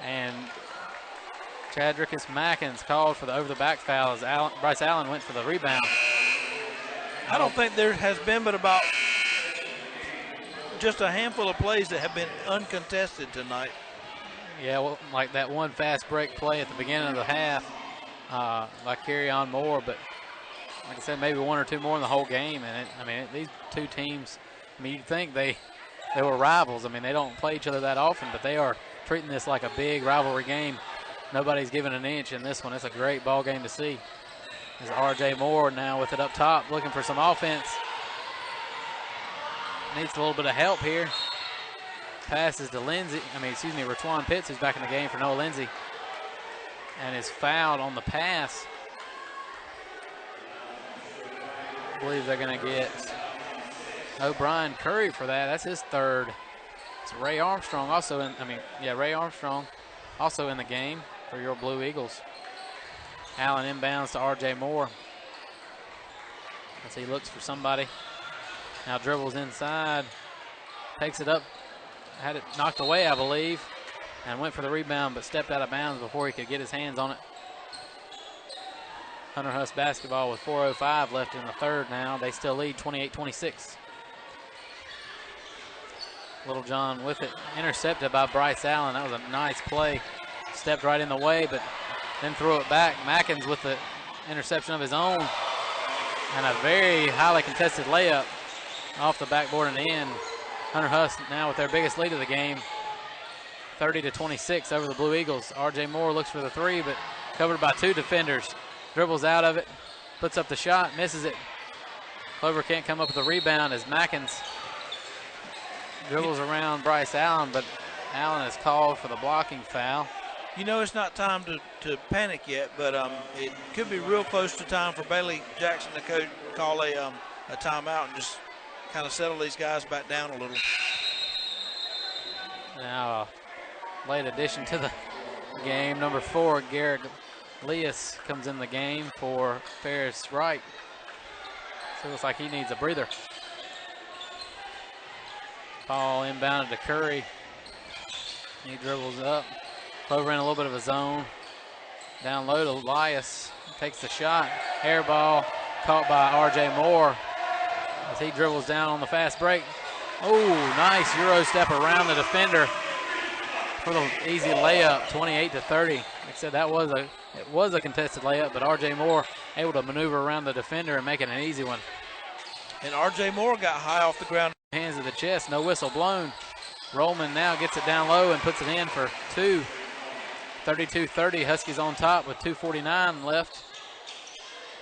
and Chadrickus Mackins called for the over-the-back foul as Bryce Allen went for the rebound. I don't think there has been but about just a handful of plays that have been uncontested tonight. Yeah, well, like that one fast break play at the beginning of the half by Kerryon Moore, but like I said, maybe one or two more in the whole game. And these two teams, you'd think they were rivals. They don't play each other that often, but they are treating this like a big rivalry game. Nobody's giving an inch in this one. It's a great ball game to see. There's R.J. Moore now with it up top, looking for some offense. Needs a little bit of help here. Passes to Ratwan Pitts, who's back in the game for Noah Lindsay, and is fouled on the pass. I believe they're going to get O'Brien Curry for that. That's his third. It's Ray Armstrong Ray Armstrong also in the game for your Blue Eagles. Allen inbounds to R.J. Moore as he looks for somebody. Now dribbles inside, takes it up, had it knocked away, I believe, and went for the rebound, but stepped out of bounds before he could get his hands on it. Hunter Huss basketball with 4:05 left in the third now. They still lead 28-26. Littlejohn with it, intercepted by Bryce Allen. That was a nice play. Stepped right in the way, but then threw it back. Mackins with the interception of his own, and a very highly contested layup off the backboard and in. Hunter Huss now with their biggest lead of the game, 30-26 over the Blue Eagles. R.J. Moore looks for the three, but covered by two defenders. Dribbles out of it, puts up the shot, misses it. Clover can't come up with a rebound as Mackins dribbles around Bryce Allen, but Allen is called for the blocking foul. It's not time to panic yet, but it could be real close to time for Bailey Jackson to call a timeout and just kind of settle these guys back down a little. Now, late addition to the game, number 4, Garrett Leas comes in the game for Ferris Wright. So it looks like he needs a breather. Ball inbounded to Curry. He dribbles up. Clover in a little bit of a zone. Down low to Elias. Takes the shot. Air ball caught by R.J. Moore as he dribbles down on the fast break. Oh, nice Euro step around the defender for the easy layup, 28-30. Like I said, it was a contested layup, but R.J. Moore able to maneuver around the defender and make it an easy one. And R.J. Moore got high off the ground. Hands to the chest. No whistle blown. Rollman now gets it down low and puts it in for two. 32-30. Huskies on top with 2:49 left.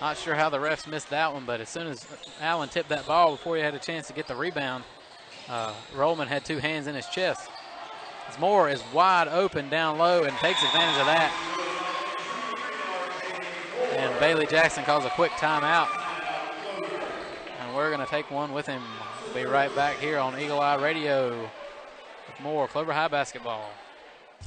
Not sure how the refs missed that one, but as soon as Allen tipped that ball before he had a chance to get the rebound, Rollman had two hands in his chest. As Moore is wide open down low and takes advantage of that. And Bailey Jackson calls a quick timeout. And we're going to take one with him. We'll be right back here on Eagle Eye Radio with more Clover High basketball.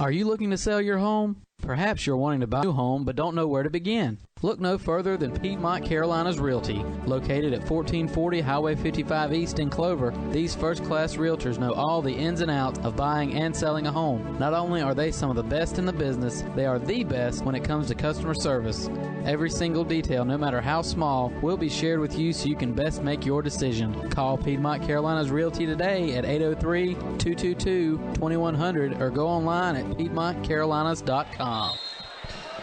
Are you looking to sell your home? Perhaps you're wanting to buy a new home but don't know where to begin. Look no further than Piedmont Carolinas Realty. Located at 1440 Highway 55 East in Clover, these first-class realtors know all the ins and outs of buying and selling a home. Not only are they some of the best in the business, they are the best when it comes to customer service. Every single detail, no matter how small, will be shared with you so you can best make your decision. Call Piedmont Carolinas Realty today at 803-222-2100 or go online at PiedmontCarolinas.com.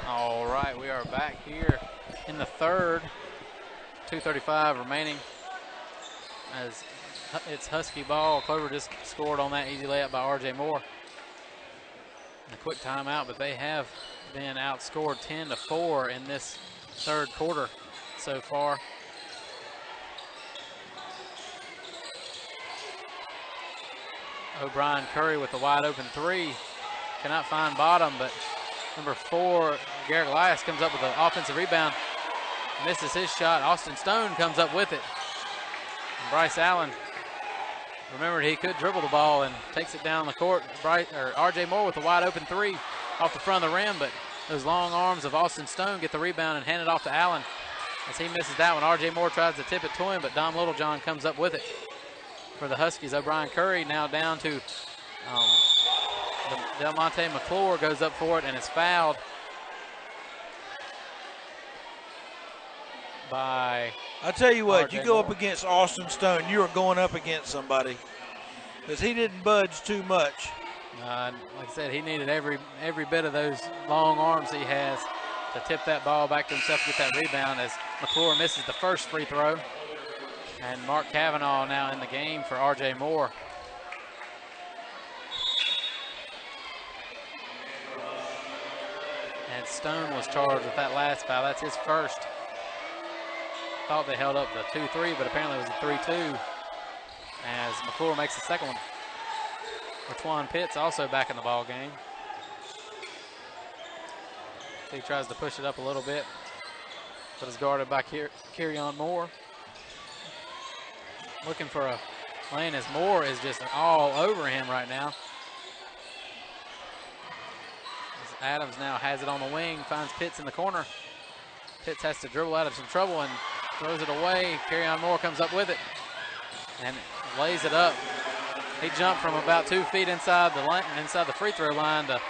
All right, we are back here in the third. 2:35 remaining as it's Husky ball. Clover just scored on that easy layup by R.J. Moore. A quick timeout, but they have been outscored 10-4 in this third quarter so far. O'Brien Curry with a wide open three. Cannot find bottom, but number 4, Garrett Elias, comes up with an offensive rebound. Misses his shot. Austin Stone comes up with it. And Bryce Allen remembered he could dribble the ball and takes it down the court. R.J. Moore with a wide open three off the front of the rim, but those long arms of Austin Stone get the rebound and hand it off to Allen. As he misses that one, R.J. Moore tries to tip it to him, but Dom Littlejohn comes up with it. For the Huskies, O'Brien Curry now down to Delmonte McClure goes up for it and is fouled by... I tell you what, R.J. you go Moore. up against Austin Stone, you are going up against somebody because he didn't budge too much. Like I said, he needed every bit of those long arms he has to tip that ball back to himself to get that rebound as McClure misses the first free throw. And Mark Cavanaugh now in the game for R.J. Moore. And Stone was charged with that last foul. That's his first. Thought they held up the 2-3, but apparently it was a 3-2 as McClure makes the second one. Ratwan Pitts also back in the ball game. He tries to push it up a little bit, but is guarded by Kerryon Moore. Looking for a lane as Moore is just all over him right now. As Adams now has it on the wing, finds Pitts in the corner. Pitts has to dribble out of some trouble and throws it away. Kerryon Moore comes up with it and lays it up. He jumped from about 2 feet inside the free throw line to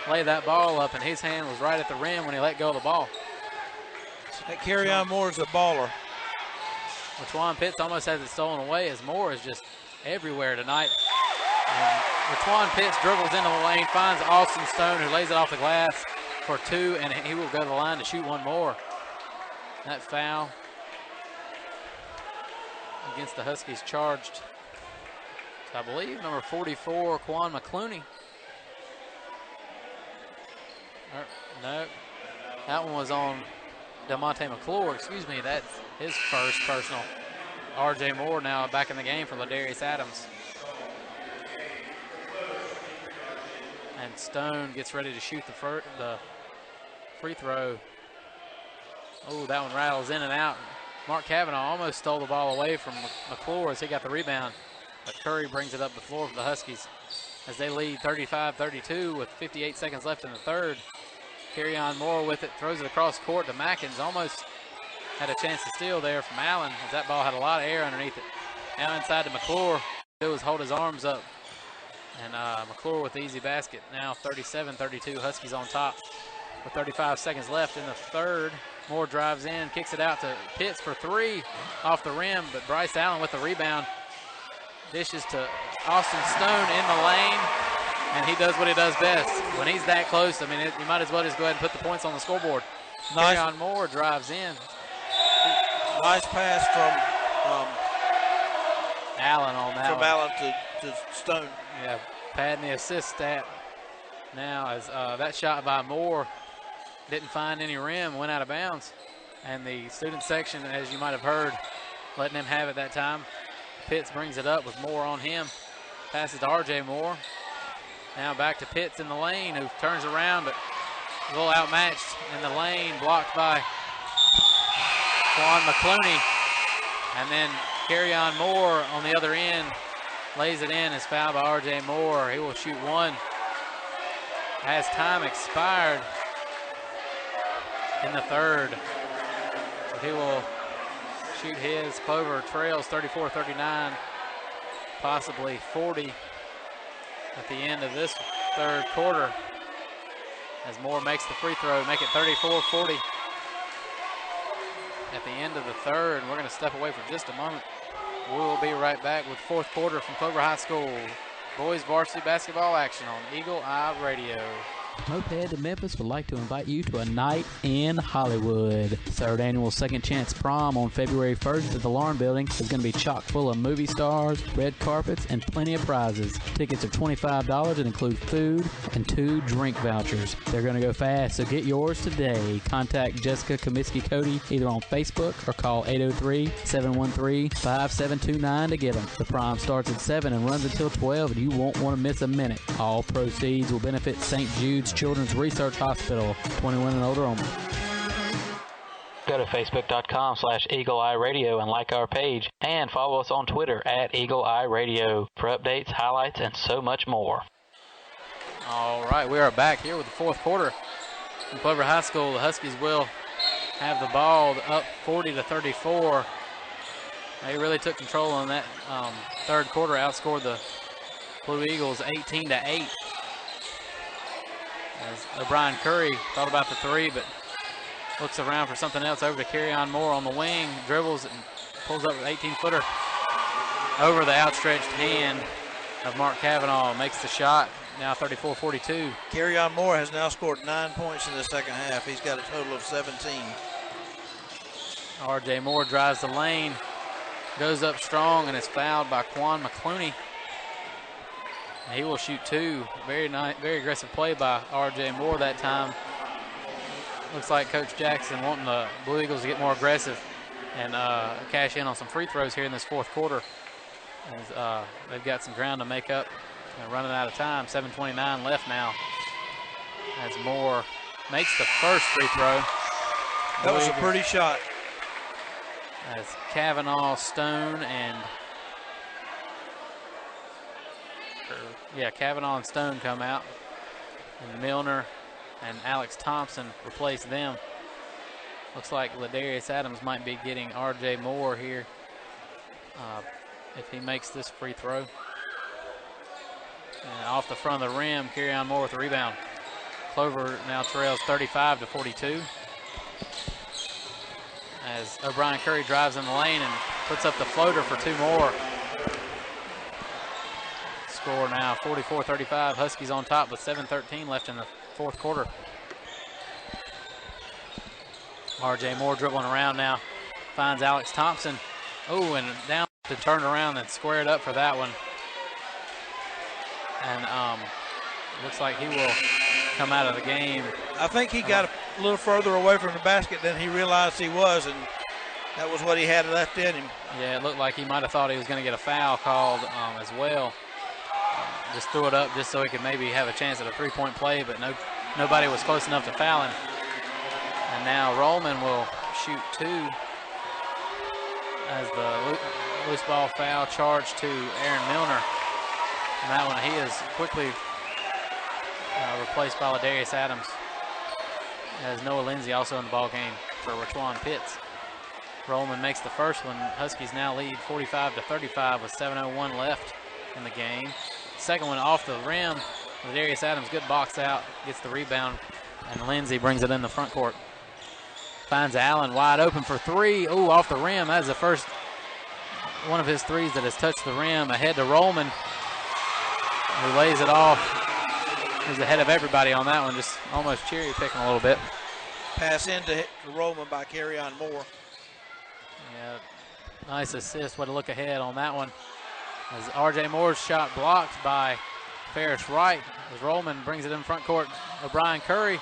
lay that ball up, and his hand was right at the rim when he let go of the ball. That Kerryon Moore is a baller. Ratwan Pitts almost has it stolen away as Moore is just everywhere tonight. And Ratwan Pitts dribbles into the lane, finds Austin Stone, who lays it off the glass for 2, and he will go to the line to shoot one more. That foul against the Huskies charged, I believe, number 44, Quan McClooney. No, that one was on Delmonte McClure, excuse me. That's his first personal. R.J. Moore now back in the game for Ladarius Adams. And Stone gets ready to shoot the free throw. Oh, that one rattles in and out. Mark Cavanaugh almost stole the ball away from McClure as he got the rebound. But Curry brings it up the floor for the Huskies as they lead 35-32 with 58 seconds left in the third. Kerryon Moore with it, throws it across court to Mackins. Almost had a chance to steal there from Allen as that ball had a lot of air underneath it. Now inside to McClure. It was hold his arms up. And McClure with the easy basket. Now 37-32, Huskies on top with 35 seconds left in the third. Moore drives in, kicks it out to Pitts for 3 off the rim, but Bryce Allen with the rebound. Dishes to Austin Stone in the lane, and he does what he does best. When he's that close, I mean, you might as well just go ahead and put the points on the scoreboard. Nice. Kerryon Moore drives in. Nice pass Allen on that from one. Allen to Stone. Yeah, padding the assist stat now as that shot by Moore didn't find any rim, went out of bounds. And the student section, as you might have heard, letting him have it that time. Pitts brings it up with Moore on him. Passes to R.J. Moore. Now back to Pitts in the lane, who turns around, but a little outmatched in the lane, blocked by Quan McClooney. And then Kerryon Moore on the other end lays it in, is fouled by R.J. Moore. He will shoot one as time expired in the third. So he will shoot his. Clover trails 34-39, possibly 40 at the end of this third quarter as Moore makes the free throw, make it 34-40 at the end of the third. We're going to step away for just a moment. We will be right back with fourth quarter from Clover High School. Boys varsity basketball action on Eagle Eye Radio. Moped of Memphis would like to invite you to a night in Hollywood. Third annual Second Chance Prom on February 1st at the Lauren Building is going to be chock full of movie stars, red carpets, and plenty of prizes. Tickets are $25 and include food and 2 drink vouchers. They're going to go fast, so get yours today. Contact Jessica Comiskey-Cody either on Facebook or call 803-713-5729 to get them. The prom starts at 7 and runs until 12, and you won't want to miss a minute. All proceeds will benefit St. Jude's Children's Research Hospital, 21 and older only. Go to facebook.com/Eagle Eye Radio and like our page, and follow us on Twitter at Eagle Eye Radio for updates, highlights, and so much more. All right, we are back here with the fourth quarter from Clover High School. The Huskies will have the ball up 40-34. They really took control on that third quarter, outscored the Blue Eagles 18-8. As O'Brien Curry thought about the three, but looks around for something else. Over to Kerryon Moore on the wing, dribbles and pulls up an 18-footer over the outstretched hand of Mark Cavanaugh. Makes the shot, now 34-42. Kerryon Moore has now scored 9 points in the second half. He's got a total of 17. R.J. Moore drives the lane, goes up strong, and is fouled by Quan McClooney. He will shoot 2. Very nice, very aggressive play by R.J. Moore that time. Looks like Coach Jackson wanting the Blue Eagles to get more aggressive and cash in on some free throws here in this fourth quarter. As they've got some ground to make up. And running out of time. 7:29 left now. As Moore makes the first free throw. That was a pretty shot. As Cavanaugh, Stone, and Cavanaugh and Stone come out, and Milner and Alex Thompson replace them. Looks like Ladarius Adams might be getting R.J. Moore here if he makes this free throw. And off the front of the rim, Kerryon Moore with the rebound. Clover now trails 35-42. As O'Brien Curry drives in the lane and puts up the floater for 2 more. Score now 44-35. Huskies on top with 7:13 left in the fourth quarter. R.J. Moore dribbling around now. Finds Alex Thompson. Oh, and down to turn around and square it up for that one. And looks like he will come out of the game. I think he got a little further away from the basket than he realized he was, and that was what he had left in him. Yeah, it looked like he might have thought he was going to get a foul called as well. Just threw it up just so he could maybe have a chance at a three-point play, but nobody was close enough to foul him. And now Rollman will shoot 2 as the loose ball foul charge to Aaron Milner. And that one, he is quickly replaced by Ladarius Adams. As Noah Lindsay also in the ball game for Raquan Pitts. Rollman makes the first one. Huskies now lead 45-35 with 7:01 left in the game. Second one off the rim. Ladarius Adams, good box out, gets the rebound, and Lindsay brings it in the front court. Finds Allen wide open for 3. Ooh, off the rim. That is the first one of his threes that has touched the rim. Ahead to Rollman, who lays it off. He's ahead of everybody on that one, just almost cherry picking a little bit. Pass into Rollman by Kerryon Moore. Yeah, nice assist. Way to look ahead on that one. As R.J. Moore's shot blocked by Ferris Wright. As Rollman brings it in front court, O'Brien Curry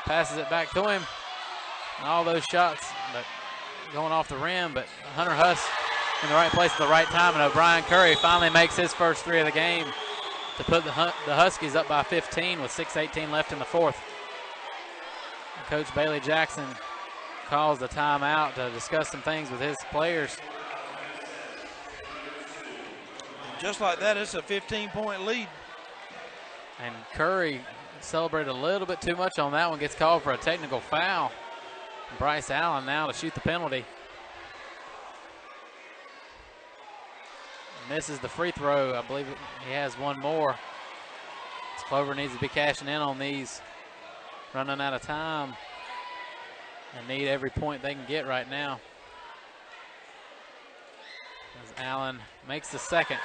passes it back to him. And all those shots but going off the rim, but Hunter Huss in the right place at the right time, and O'Brien Curry finally makes his first three of the game to put the Huskies up by 15 with 6:18 left in the fourth. And Coach Bailey Jackson calls the timeout to discuss some things with his players. Just like that, it's a 15-point lead. And Curry celebrated a little bit too much on that one, gets called for a technical foul. Bryce Allen now to shoot the penalty. Misses the free throw. I believe he has one more. Clover needs to be cashing in on these. Running out of time. And need every point they can get right now. As Allen makes the second.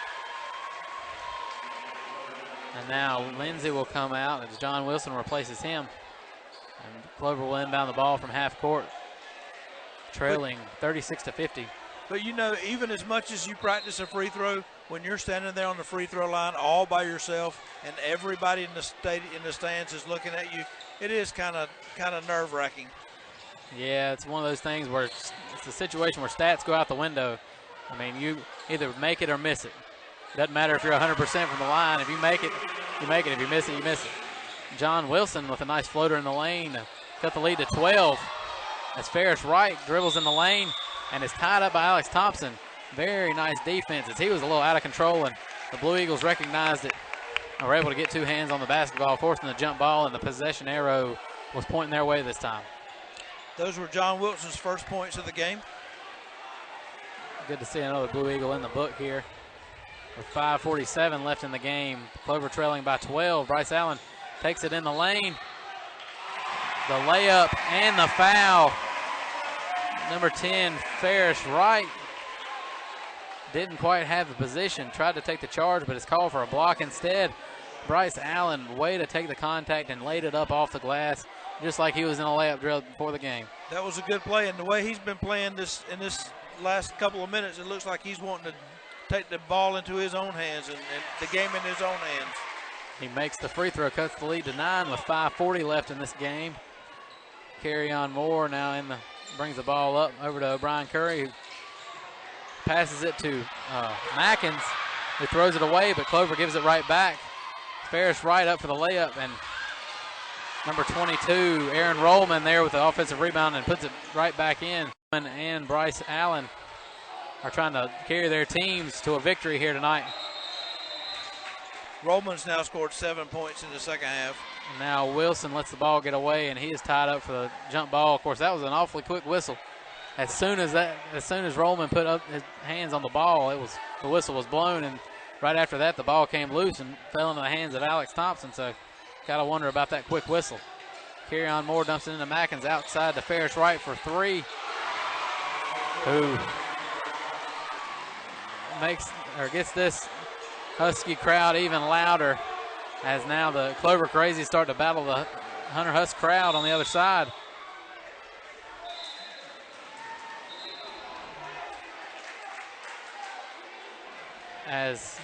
And now Lindsey will come out as John Wilson replaces him. And Clover will inbound the ball from half court, trailing 36-50. But you know, even as much as you practice a free throw, when you're standing there on the free throw line all by yourself and everybody in the stands is looking at you, it is kind of nerve-wracking. Yeah, it's one of those things where it's a situation where stats go out the window. I mean, you either make it or miss it. Doesn't matter if you're 100% from the line. If you make it, you make it. If you miss it, you miss it. John Wilson with a nice floater in the lane to cut the lead to 12. As Ferris Wright dribbles in the lane and is tied up by Alex Thompson. Very nice defense as he was a little out of control, and the Blue Eagles recognized it and were able to get two hands on the basketball, forcing the jump ball, and the possession arrow was pointing their way this time. Those were John Wilson's first points of the game. Good to see another Blue Eagle in the book here. With 5:47 left in the game, Clover trailing by 12. Bryce Allen takes it in the lane. The layup and the foul. Number 10, Ferris Wright, didn't quite have the position. Tried to take the charge, but it's called for a block instead. Bryce Allen, way to take the contact and laid it up off the glass, just like he was in a layup drill before the game. That was a good play, and the way he's been playing this in this last couple of minutes, it looks like he's wanting to take the ball into his own hands and the game in his own hands. He makes the free throw, cuts the lead to 9 with 5:40 left in this game. Carry on Moore now brings the ball up over to O'Brien Curry, who passes it to Mackins, who throws it away, but Clover gives it right back. Ferris Wright up for the layup, and number 22, Aaron Rollman there with the offensive rebound and puts it right back in. And Bryce Allen are trying to carry their teams to a victory here tonight. Rollman's now scored 7 points in the second half. And now Wilson lets the ball get away, and he is tied up for the jump ball. Of course, that was an awfully quick whistle. As soon as Rollman put up his hands on the ball, the whistle was blown, and right after that, the ball came loose and fell into the hands of Alex Thompson. So, gotta wonder about that quick whistle. Carry on Moore dumps it into Mackins outside to Ferris Wright for 3, who gets this Husky crowd even louder, as now the Clover Crazies start to battle the Hunter Huss crowd on the other side. As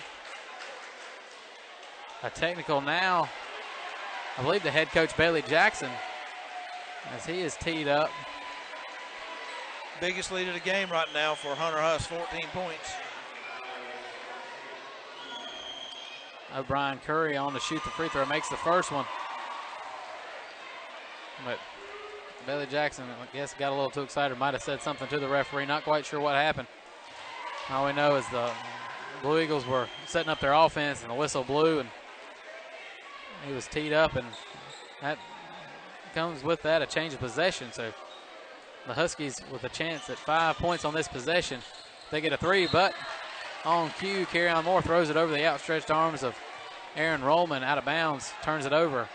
a technical now, I believe the head coach Bailey Jackson, as he is teed up. Biggest lead of the game right now for Hunter Huss, 14 points. O'Brien Curry on to shoot the free throw, makes the first one. But Bailey Jackson, I guess, got a little too excited, might have said something to the referee, not quite sure what happened. All we know is the Blue Eagles were setting up their offense and the whistle blew and he was teed up, and that comes with that a change of possession. So the Huskies with a chance at 5 points on this possession. They get a 3, but on cue, Carry-On Moore throws it over the outstretched arms of Aaron Rollman, out of bounds, turns it over.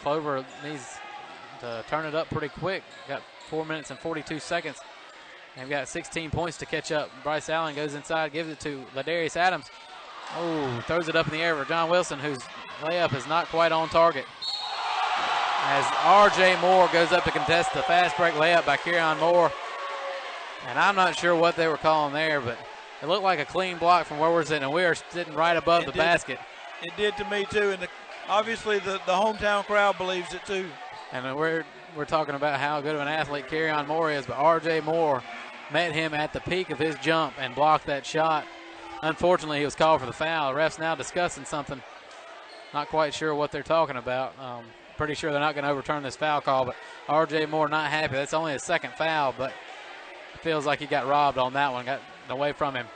Clover needs to turn it up pretty quick. Got 4 minutes and 42 seconds. They've got 16 points to catch up. Bryce Allen goes inside, gives it to Ladarius Adams. Oh, throws it up in the air for John Wilson, whose layup is not quite on target. As R.J. Moore goes up to contest the fast break layup by Carry-On Moore. And I'm not sure what they were calling there, but It looked like a clean block from where we're sitting, and we are sitting right above the basket. It did to me too, and obviously the hometown crowd believes it too. And we're talking about how good of an athlete Kerryon Moore is, but R.J. Moore met him at the peak of his jump and blocked that shot. Unfortunately, he was called for the foul. The ref's now discussing something. Not quite sure what they're talking about. Pretty sure they're not going to overturn this foul call, but R.J. Moore not happy. That's only his second foul, but it feels like he got robbed on that one, got away from him.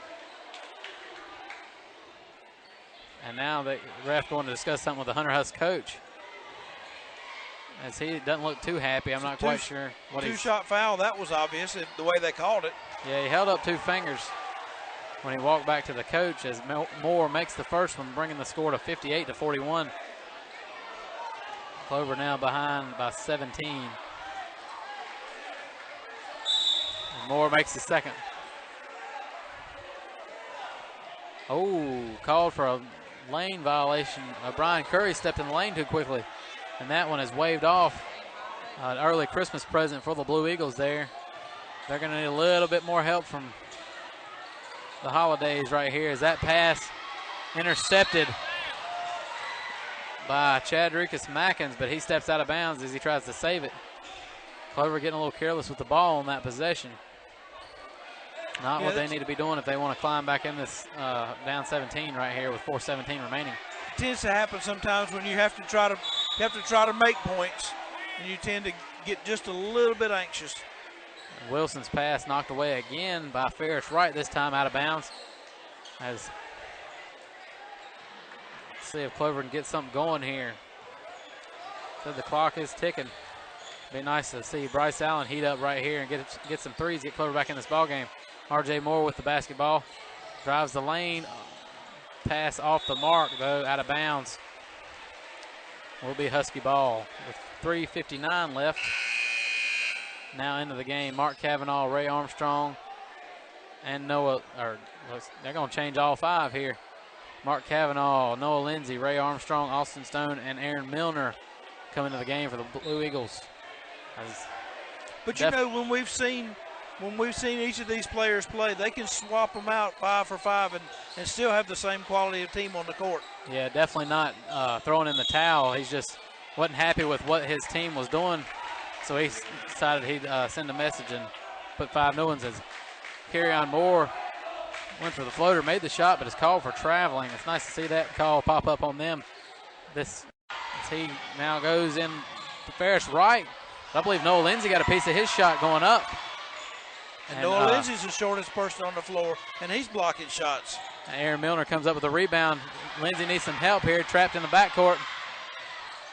And now the ref going to discuss something with the Hunter Huss coach, as he doesn't look too happy. I'm not quite sure what he's... Two-shot foul, that was obvious, the way they called it. Yeah, he held up 2 fingers when he walked back to the coach, as Moore makes the first one, bringing the score to 58-41. Clover now behind by 17. And Moore makes the second. Oh, called for a lane violation. Brian Curry stepped in the lane too quickly, and that one is waved off. An early Christmas present for the Blue Eagles there. They're going to need a little bit more help from the holidays right here, as that pass intercepted by Chadricus Mackins, but he steps out of bounds as he tries to save it. Clover getting a little careless with the ball on that possession. Not what they need to be doing if they want to climb back in this down 17 right here with 4:17 remaining. It tends to happen sometimes when you have to try to make points, and you tend to get just a little bit anxious. Wilson's pass knocked away again by Ferris Wright, this time out of bounds. As let's see if Clover can get something going here. So the clock is ticking. Be nice to see Bryce Allen heat up right here and get some threes, get Clover back in this ball game. R.J. Moore with the basketball, drives the lane. Pass off the mark, though, out of bounds. Will be Husky ball with 3:59 left. Now into the game, Mark Cavanaugh, Ray Armstrong, and Noah, they're going to change all 5 here. Mark Cavanaugh, Noah Lindsay, Ray Armstrong, Austin Stone, and Aaron Milner come into the game for the Blue Eagles. But you know, when we've seen each of these players play, they can swap them out 5 for 5 and still have the same quality of team on the court. Yeah, definitely not throwing in the towel. He's just wasn't happy with what his team was doing, so he decided he'd send a message and put 5 new ones. As Kerryon Moore went for the floater, made the shot, but is called for traveling. It's nice to see that call pop up on them. As he now goes in to Ferris Wright. I believe Noah Lindsay got a piece of his shot going up. And Noah Lindsay's the shortest person on the floor, and he's blocking shots. Aaron Milner comes up with a rebound. Lindsay needs some help here, trapped in the backcourt.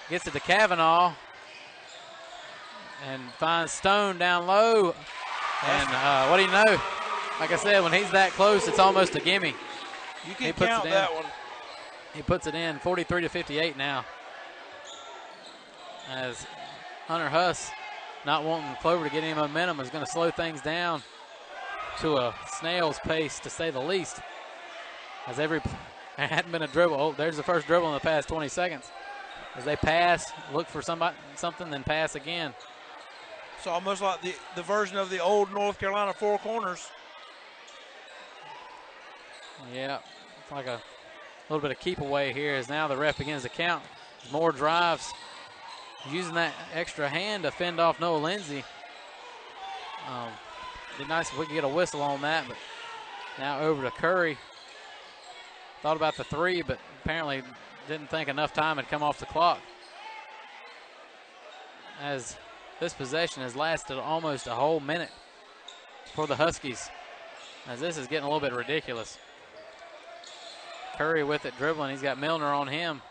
Gets it to Cavanaugh. And finds Stone down low. And what do you know? Like I said, when he's that close, it's almost a gimme. You can count that one. He puts it in, 43-58 now. As Hunter Huss, not wanting Clover to get any momentum, is going to slow things down to a snail's pace, to say the least. As there hadn't been a dribble. Oh, there's the first dribble in the past 20 seconds. As they pass, look for something, then pass again. It's almost like the version of the old North Carolina Four Corners. Yeah, it's like a little bit of keep away here, as now the ref begins to count. Moore drives, using that extra hand to fend off Noah Lindsay. Be nice if we could get a whistle on that, but now over to Curry. Thought about the 3, but apparently didn't think enough time had come off the clock. As this possession has lasted almost a whole minute for the Huskies, as this is getting a little bit ridiculous. Curry with it, dribbling. He's got Milner on him.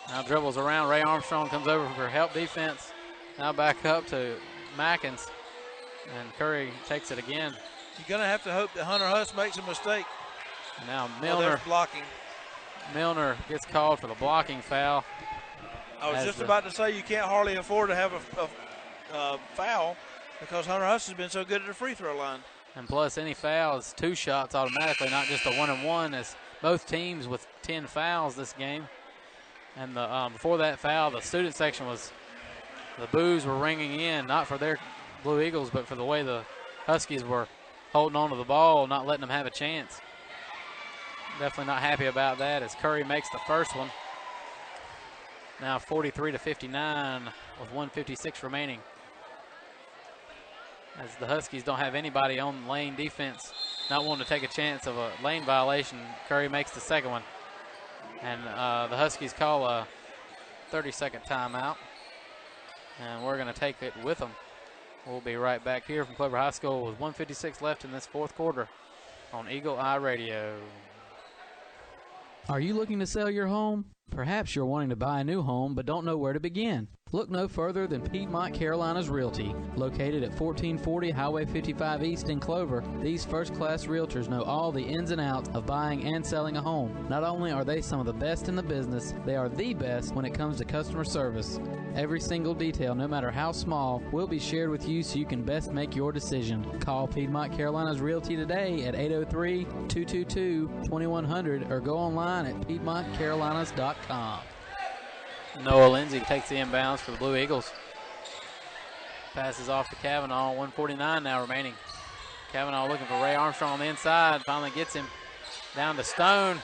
Now dribbles around. Ray Armstrong comes over for help defense. Now back up to Mackins. And Curry takes it again. You're going to have to hope that Hunter Huss makes a mistake. And now Milner. Blocking. Milner gets called for the blocking foul. I was just about to say you can't hardly afford to have a foul because Hunter Huss has been so good at the free throw line. And plus any foul is 2 shots automatically, not just a 1-and-1, as both teams with 10 fouls this game. And before that foul, the student section the boos were ringing in, not for their Blue Eagles, but for the way the Huskies were holding on to the ball, not letting them have a chance. Definitely not happy about that as Curry makes the first one. Now 43-59 with 1:56 remaining. As the Huskies don't have anybody on lane defense, not wanting to take a chance of a lane violation, Curry makes the second one. And the Huskies call a 30-second timeout. And we're going to take it with them. We'll be right back here from Clover High School with 1:56 left in this fourth quarter on Eagle Eye Radio. Are you looking to sell your home? Perhaps you're wanting to buy a new home but don't know where to begin. Look no further than Piedmont Carolinas Realty. Located at 1440 Highway 55 East in Clover, these first-class realtors know all the ins and outs of buying and selling a home. Not only are they some of the best in the business, they are the best when it comes to customer service. Every single detail, no matter how small, will be shared with you so you can best make your decision. Call Piedmont Carolinas Realty today at 803-222-2100 or go online at piedmontcarolinas.com. Noah Lindsay takes the inbounds for the Blue Eagles. Passes off to Kavanaugh, 1:49 now remaining. Kavanaugh looking for Ray Armstrong on the inside, finally gets him down to Stone,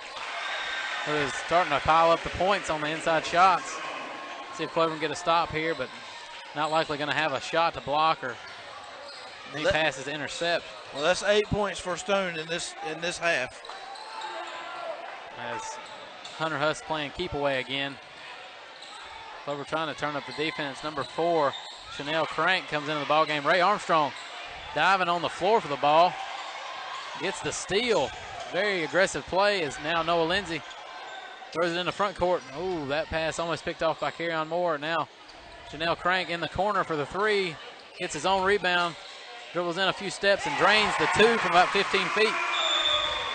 who is starting to pile up the points on the inside shots. See if Clover can get a stop here, but not likely going to have a shot to block or any passes to intercept. Well, that's 8 points for Stone in this half. As Hunter Huss playing keep away again. Clover trying to turn up the defense. Number 4, Chanel Crank comes into the ball game. Ray Armstrong diving on the floor for the ball. Gets the steal. Very aggressive play is now Noah Lindsay. Throws it in the front court. Oh, that pass almost picked off by Carrion Moore. Now Chanel Crank in the corner for the 3. Gets his own rebound. Dribbles in a few steps and drains the 2 from about 15 feet.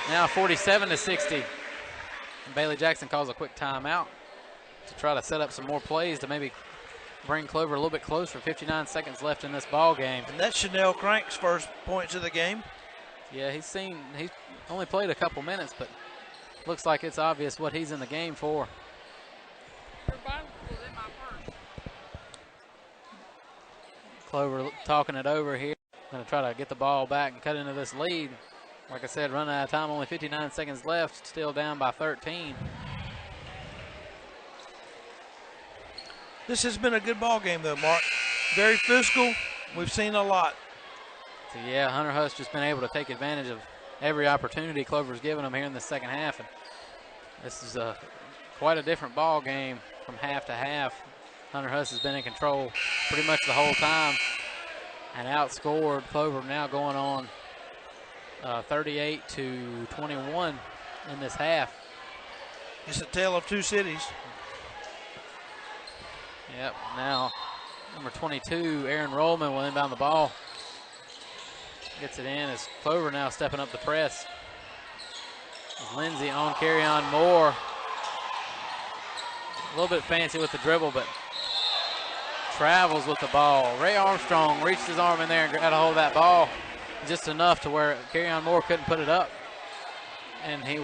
Now 47-60. And Bailey Jackson calls a quick timeout to try to set up some more plays to maybe bring Clover a little bit closer. 59 seconds left in this ball game. And that's Chanel Crank's first points of the game. Yeah, he's only played a couple minutes, but looks like it's obvious what he's in the game for. Clover talking it over here. Going to try to get the ball back and cut into this lead. Like I said, running out of time, only 59 seconds left, still down by 13. This has been a good ball game, though, Mark. Very physical. We've seen a lot. So, yeah, Hunter Huss just been able to take advantage of every opportunity Clover's given them here in the second half. And this is quite a different ball game from half to half. Hunter Huss has been in control pretty much the whole time and outscored Clover, now going on 38-21 in this half. It's a tale of two cities. Yep, now number 22, Aaron Rollman, will inbound the ball. Gets it in as Clover now stepping up the press. As Lindsay on Carrion Moore. A little bit fancy with the dribble, but travels with the ball. Ray Armstrong reached his arm in there and got a hold of that ball just enough to where Carrion Moore couldn't put it up. And he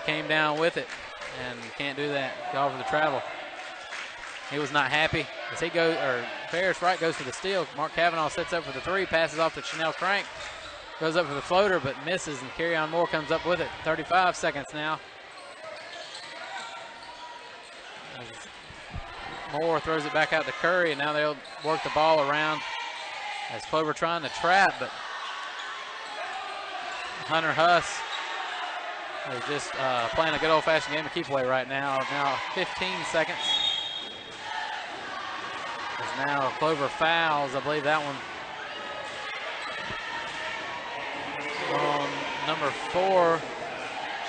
came down with it, and you can't do that. Go over the travel. He was not happy as Ferris Wright goes for the steal. Mark Kavanaugh sets up for the 3, passes off to Chanel Crank. Goes up for the floater, but misses, and Carrion Moore comes up with it. 35 seconds now. Moore throws it back out to Curry, and now they'll work the ball around as Clover trying to trap, but Hunter Huss is just playing a good old-fashioned game of keep away right now. Now 15 seconds. As now Clover fouls, I believe that one on number 4.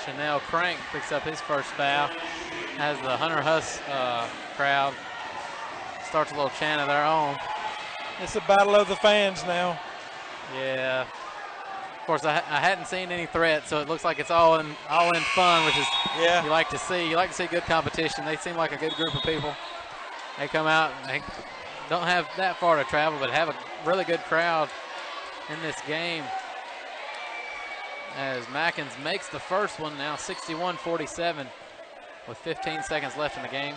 Chanel Crank picks up his first foul as the Hunter Huss crowd starts a little chant of their own. It's a battle of the fans now. Yeah. Of course, I hadn't seen any threats, so it looks like it's all in fun, which is you like to see. You like to see good competition. They seem like a good group of people. They come out and they don't have that far to travel, but have a really good crowd in this game. As Mackins makes the first one now, 61-47, with 15 seconds left in the game.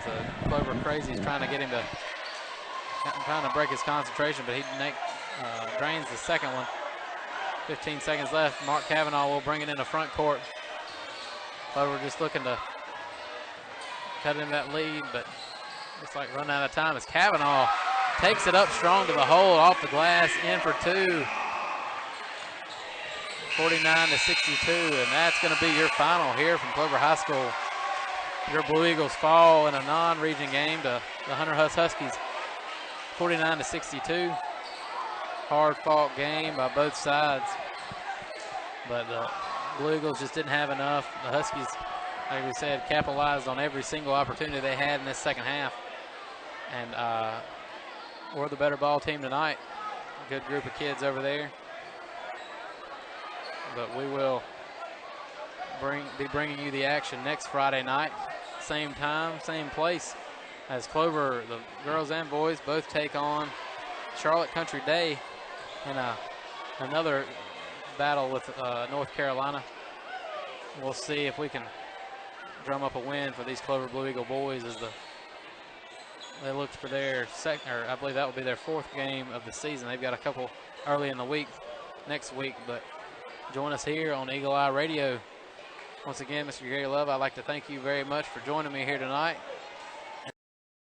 the Clover Crazies trying to get him to, trying to break his concentration, but he drains the second one. 15 seconds left. Mark Cavanaugh will bring it into front court. Clover just looking to cut in that lead, but looks like running out of time as Cavanaugh takes it up strong to the hole, off the glass, in for two. 49-62, and that's going to be your final here from Clover High School. Your Blue Eagles fall in a non-region game to the Hunter Huss Huskies, 49-62. Hard-fought game by both sides, but the Blue Eagles just didn't have enough. The Huskies, like we said, capitalized on every single opportunity they had in this second half, and we're the better ball team tonight. A good group of kids over there. But we will be bringing you the action next Friday night, same time, same place, as Clover, the girls and boys, both take on Charlotte Country Day in another battle with North Carolina. We'll see if we can drum up a win for these Clover Blue Eagle boys as they looked for their second, or I believe that will be their fourth game of the season. They've got a couple early in the week, next week, but join us here on Eagle Eye Radio. Once again, Mr. Gary Love, I'd like to thank you very much for joining me here tonight.